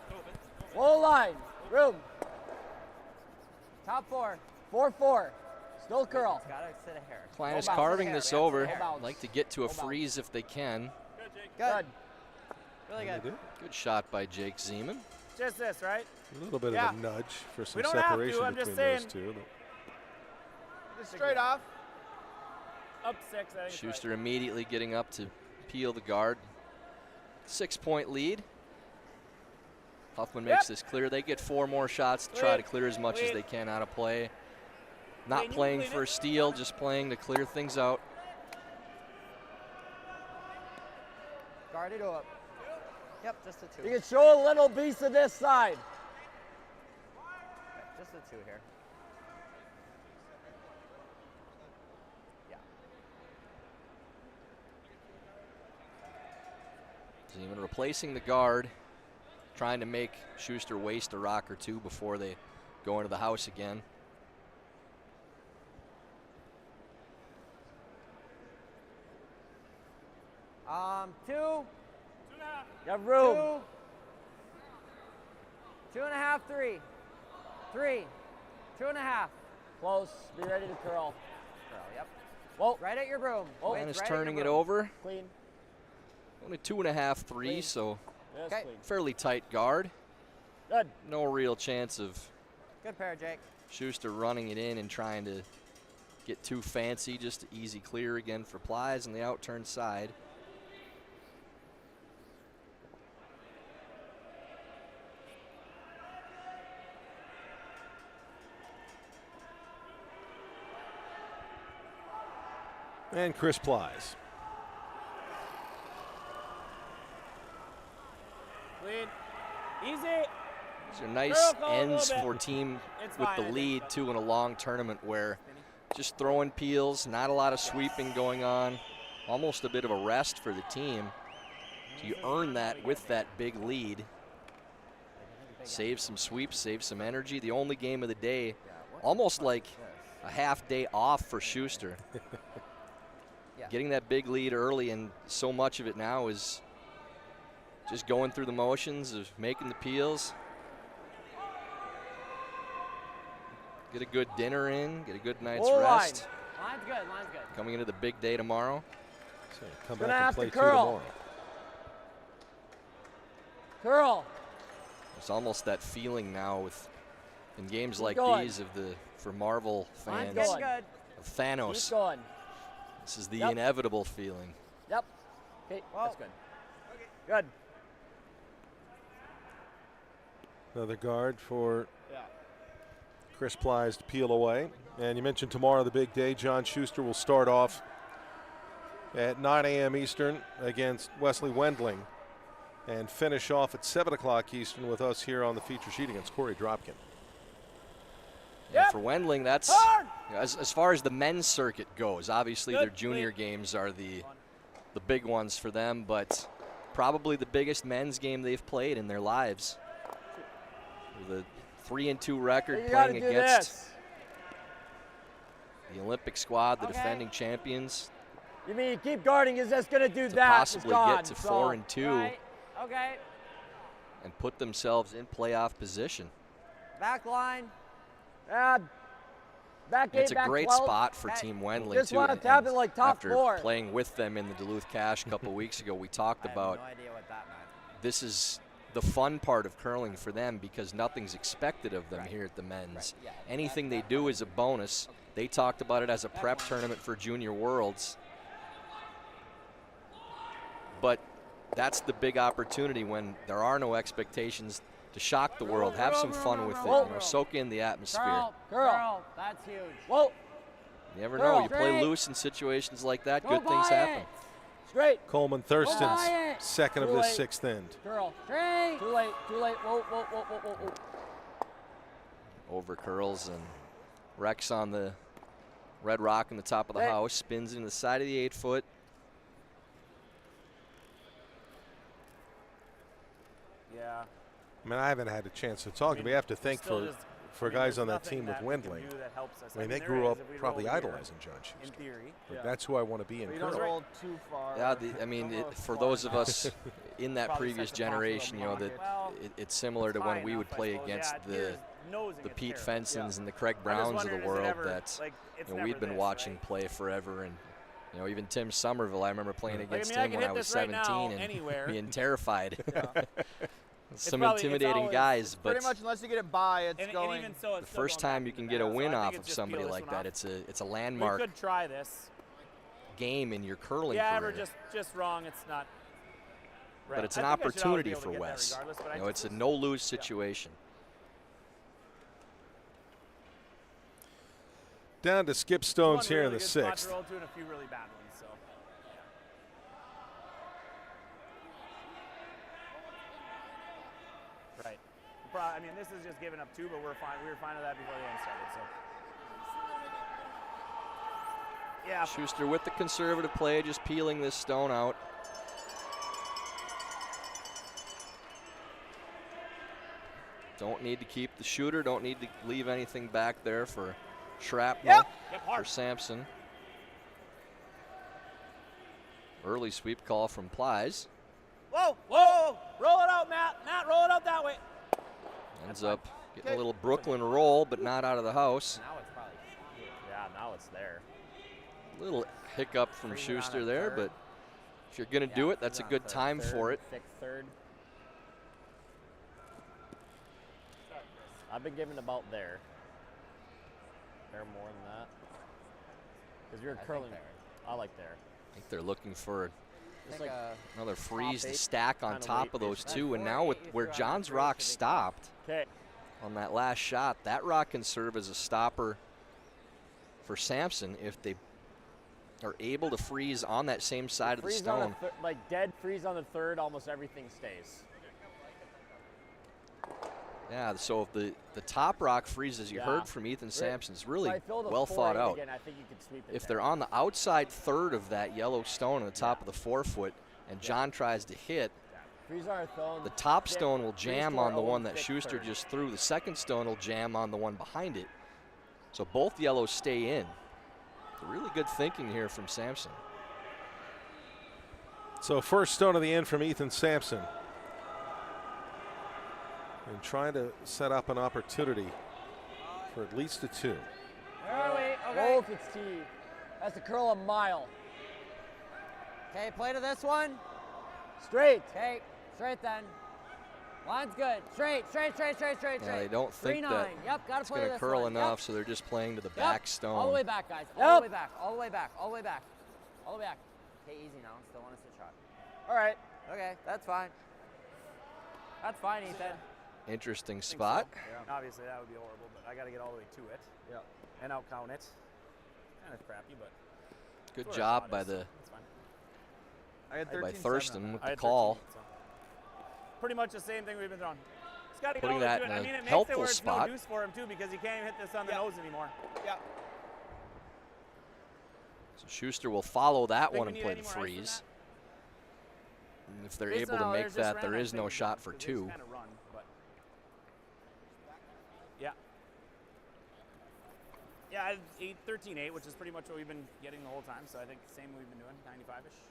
Low line. Room. Top 4. 4-4. Still curl. It's gotta sit a hair. Klein is Go bounce. carving Sit a this hair. over. Sit a hair. Like to get to a Go bounce. freeze if they can. Good. Really And they good. do. Good shot by Jake Zeman. Just this, right? A little bit Yeah. of a nudge for some We don't have to, separation I'm just between those saying. two. Just straight off. Up 6, I think. Schuster immediately getting up to peel the guard. 6-point lead. Huffman makes this clear. They get 4 more shots to try to clear as much as they can out of play. Not playing for a steal, just playing to clear things out. Guard it up. Yep, just a 2. You can show a little piece of this side. Just a 2 here. Yeah. Zeman replacing the guard, trying to make Schuster waste a rock or two before they go into the house again. Two. You have room. 2. 2.5, 3. 3. 2.5. Close. Be ready to curl. Yep. Whoa. Right at your broom. Klein It's is right at your turning it broom. over. Clean. Only 2.5, 3, Clean. so Yes, Okay. clean. fairly tight guard. Good. No real chance of Good pair, Jake. Schuster running it in and trying to get too fancy. Just easy clear again for Plies on the outturn side. And Chris Plies. Clean. Easy. These are nice Curl call a little ends bit. for a team It's with fine, the I think. lead, too, in a long tournament where just throwing peels, not a lot of sweeping going on, almost a bit of a rest for the team. So you earn that with that big lead. Save some sweeps, save some energy. The only game of the day, almost like a half day off for Schuster. Yeah. Getting that big lead early, and so much of it now is just going through the motions of making the peels. Get a good dinner in, get a good night's Full line. rest. Line's good. Line's good. Coming into the big day tomorrow. So come Gonna back and have play to 2 curl. tomorrow. Curl. It's almost that feeling now with in games like going. these for Marvel Line's fans getting going. good. of Keep Thanos. going. This is the Yep. inevitable feeling. Yep. Okay, Whoa. that's good. Good. Another guard for Chris Plies to peel away. And you mentioned tomorrow the big day. John Schuster will start off at 9 a.m. Eastern against Wesley Wendling and finish off at 7 o'clock Eastern with us here on the feature sheet against Corey Dropkin. Yeah, for Wendling, that's Hard. as far as the men's circuit goes. Obviously, Good, their junior games are the big ones for them, but probably the biggest men's game they've played in their lives. With a 3-2 record You gotta playing do against this. the Olympic squad, the Okay. defending champions, You mean you keep guarding is just going to do to that. possibly it's gone. get to So, 4-2 Right. Okay. and put themselves in playoff position. Back line. Back It's 8, a back great 12. spot for Hey, Team Wendling, just too. wanna and- tap it and like top after 4. playing with them in the Duluth Cash a couple weeks ago, we talked I have about no idea what that meant. this is the fun part of curling for them because nothing's expected of them here at the men's. Right, yeah. Anything they do is a bonus. They talked about it as a prep tournament for Junior Worlds. But that's the big opportunity when there are no expectations to shock the world. Have some fun with it. You know, soak in the atmosphere. Girl, that's huge. Whoa. You never know. You play loose in situations like that, good things happen. Straight. Coleman Thurston's second of Too this late. sixth end. Girl. Straight. Too late. Too late. Whoa, whoa, whoa, whoa, whoa, whoa. Over curls and Rex on the red rock in the top of the house. Spins into the side of the 8-foot. Yeah. I mean, I haven't had a chance to talk. We have to think for guys on that team with Wendling. I mean, they grew up probably idolizing John Shuster. In theory. Like, that's who I want to be in But you don't curling. roll too far. Yeah, I mean, for those of us in that Probably previous such a popular generation, you know, that market. it's similar to when we would play against the Pete Fensons and the Craig Browns of the world that you know, we'd been watching play forever. And you know, even Tim Somerville, I remember playing against him when I was 17 and being terrified. Some intimidating guys, but pretty much unless you get it by, it's And going. even so, the first time you can get a win off of somebody like that, it's a landmark We could try this. game in your curling Yeah, career. we're just wrong. It's not. Right. But it's an I think I should always be opportunity able to for get that Wes. regardless, but I You know, just- it's a no-lose situation. Down to Skip Stones one here in really the good spot to sixth. roll to and a few really bad ones. So. Right. I mean, this is just giving up 2, but we're fine. We were fine with that before the end started. So. Yeah. Shuster with the conservative play, just peeling this stone out. Don't need to keep the shooter, don't need to leave anything back there for shrapnel for Sampson. Early sweep call from Plies. Whoa, whoa, roll it out, Matt. Matt, roll it out that way. Ends up getting a little Brooklyn roll, but not out of the house. Now it's probably. Yeah, now it's there. Little hiccup from Freeze it on Shuster a there, third. but if you're going to do it, that's a freeze on good third. time for it. Thick third. I've been giving about there. There more than that. Because you're I think curling. there. I like there. I think they're looking for Just Think, like another freeze to eight stack on kinda top weight of those issue. two. And That's now with four, eight where if you're on John's the rock freeze, I think. stopped okay. on that last shot, that rock can serve as a stopper for Sampson if they are able to freeze on that same side of the Freeze on stone. like dead freeze on the third, almost everything stays. Yeah, so if the top rock freezes, you Yeah. heard from Ethan Sampson, it's really If I fill the well thought 4-8 out. Again, I think you could sweep it If there. they're on the outside third of that yellow stone on the top of the 4-foot and John tries to hit, Freeze on our thumb, the top dip, stone will freeze jam to our on the own one that thick Shuster third. just threw. The second stone will jam on the one behind it. So both yellows stay in. Really good thinking here from Sampson. So first stone of the end from Ethan Sampson. And trying to set up an opportunity for at least a 2. Where are we? Okay. Roll if it's T. That's a curl a mile. Okay, play to this one. Straight. Okay, straight then. Line's good. Straight, straight, straight, straight, straight, Yeah, straight. they don't think 3-9. that Yep, gotta it's play going to to this curl one. enough, Yep. so they're just playing to the Yep. back stone. All the way back, guys. All Yep. the way back. All the way back. All the way back. All the way back. Okay, easy now. Still want to sit shot. All right. Okay, that's fine. That's fine, Ethan. Interesting spot. Obviously, that would be horrible, but I got to get all the way to it. Yeah. And out count it. Kind of crappy, but. Good that's where I job thought by is, so the that's fine. I had by 13-7 Thurston on with I the had call. 13, so. Pretty much the same thing we've been throwing. It's got to get Putting all the way that to it. in I a mean, it makes helpful it where it's spot. no deuce for him too because he can't even hit this on the nose anymore. Yeah. So Shuster will follow that Think one we and need play any the more ice than freeze. that? And if they're Based able on to how make theirs just that, ran, there I is no think shot for they just 2. kinda run, but. Yeah. Yeah, 13-8, which is pretty much what we've been getting the whole time. So I think the same we've been doing, 95-ish.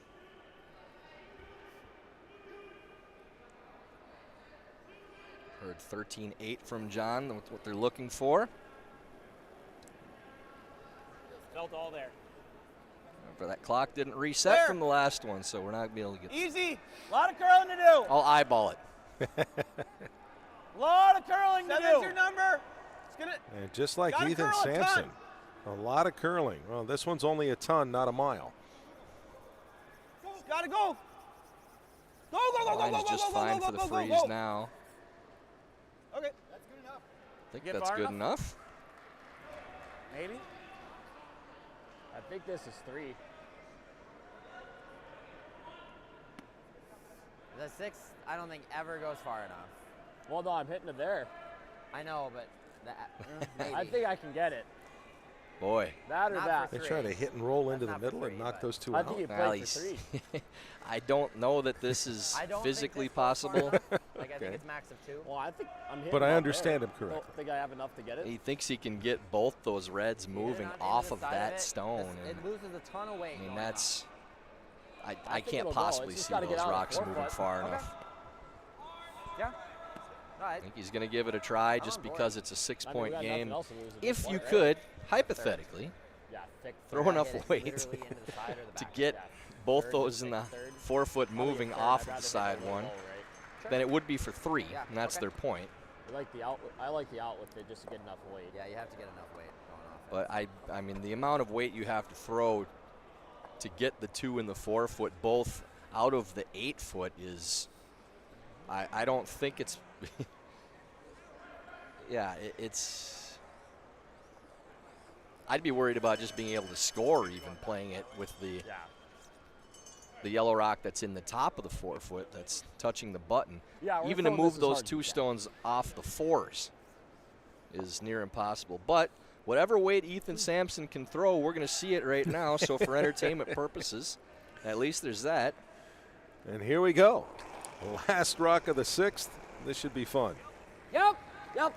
Heard 13-8 from John, that's what they're looking for. Felt all there. But that clock didn't reset There. from the last one, so we're not going to be able to get. Easy. A lot of curling to do. I'll eyeball it. A lot of curling to do. Seven's your number. It's gonna. And just like Gotta Ethan curl a ton. Sampson, a lot of curling. Well, this one's only a ton, not a mile. It's gotta go. Go, go, go, go, Line go, is go, just go, fine go, for the go, go, freeze go. now. Okay. That's good enough. I think Get that's far good enough? enough. Maybe. I think this is 3. The 6, I don't think ever goes far enough. Well, no, I'm hitting it there. I know, but maybe. I think I can get it. Boy. That or Not that. They for try to hit and roll into the That's not for middle and free, knock but- those two I out. think you Well, played for 3. I don't know that this is I don't physically think this goes far possible. enough. Like, I Okay. think it's max of 2. Well, I think I'm hitting But I about understand there. him correctly. Don't think I have enough to get it. He thinks he can get both those reds You get it moving on into off the of side that it, stone. It And loses a ton of weight. I mean, going that's. I think can't it'll go. possibly It's just see gotta get those out of the rocks moving forefoot. far Okay. enough. up. Yeah. No, I think he's going to give it a try just on board. because it's a I mean, we 6-point got nothing game. else to lose at If this you point, right? could, hypothetically, Yeah, thick. throw Yeah, enough hit it weight literally into the side or the to back. get Yeah. both Third, those in take the third. 4-foot Probably a moving third. off I'd of rather the hit side the low, one, right? then it would be for 3, Yeah, and that's okay. their point. I like the outlet. I like the outlet fit just to get enough weight. Yeah, you have to get enough weight going off it. But I mean, the amount of weight you have to throw to get the 2 and the 4-foot both out of the 8-foot is, I don't think it's, yeah, it's, I'd be worried about just being able to score even playing it with Yeah. the yellow rock that's in the top of the 4-foot that's touching the button. Yeah. we're Even to throwing move this as those hard as 2 we can. stones off the 4s is near impossible. But whatever weight Ethan Sampson can throw, we're going to see it right now. So for entertainment purposes, at least there's that. And here we go. Last rock of the 6th. This should be fun. Yep. Yep.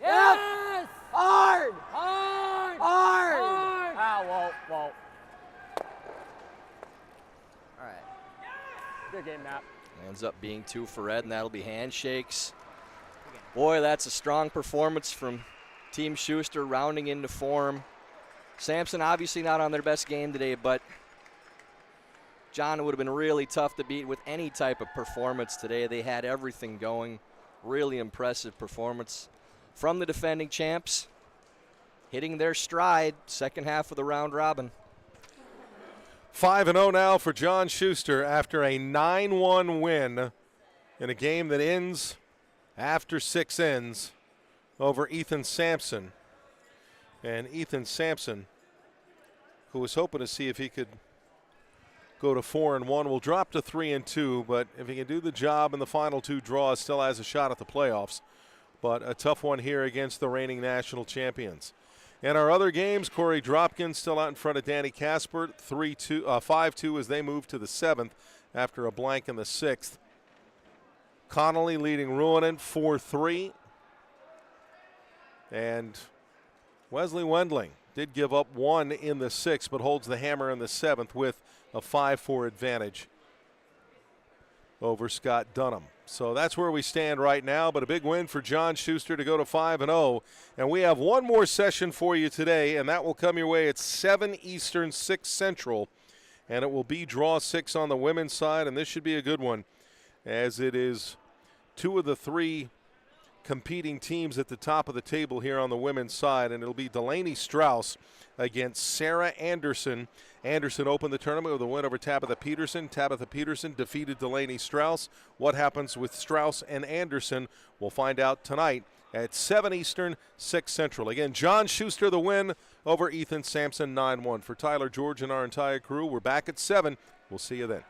Yes. Hard. Hard. Hard. Ah, well. All right. Good game, Matt. Ends up being 2 for red, and that'll be handshakes. Boy, that's a strong performance from Team Schuster, rounding into form. Sampson obviously not on their best game today, but John, it would have been really tough to beat with any type of performance today. They had everything going. Really impressive performance from the defending champs, hitting their stride second half of the round robin. 5-0 now for John Shuster after a 9-1 win in a game that ends after 6 ends over Ethan Sampson. And Ethan Sampson, who was hoping to see if he could go to 4-1, will drop to 3-2, but if he can do the job in the final 2 draws, still has a shot at the playoffs. But a tough one here against the reigning national champions. In our other games, Corey Dropkin still out in front of Danny Casper, 5-2 as they move to the 7th after a blank in the 6th. Connolly leading Ruonen 4-3. And Wesley Wendling did give up 1 in the 6th, but holds the hammer in the 7th with a 5-4 advantage over Scott Dunham. So that's where we stand right now, but a big win for John Shuster to go to 5-0. And we have one more session for you today, and that will come your way at 7 Eastern, 6 Central. And it will be draw 6 on the women's side, and this should be a good one, as it is 2 of the 3 competing teams at the top of the table here on the women's side, and it'll be Delaney Strauss against Sarah Anderson. Anderson opened the tournament with a win over Tabitha Peterson. Tabitha Peterson defeated Delaney Strauss. What happens with Strauss and Anderson, we'll find out tonight at 7 Eastern, 6 Central. Again, John Shuster the win over Ethan Sampson 9-1. For Tyler George and our entire crew, we're back at 7. We'll see you then.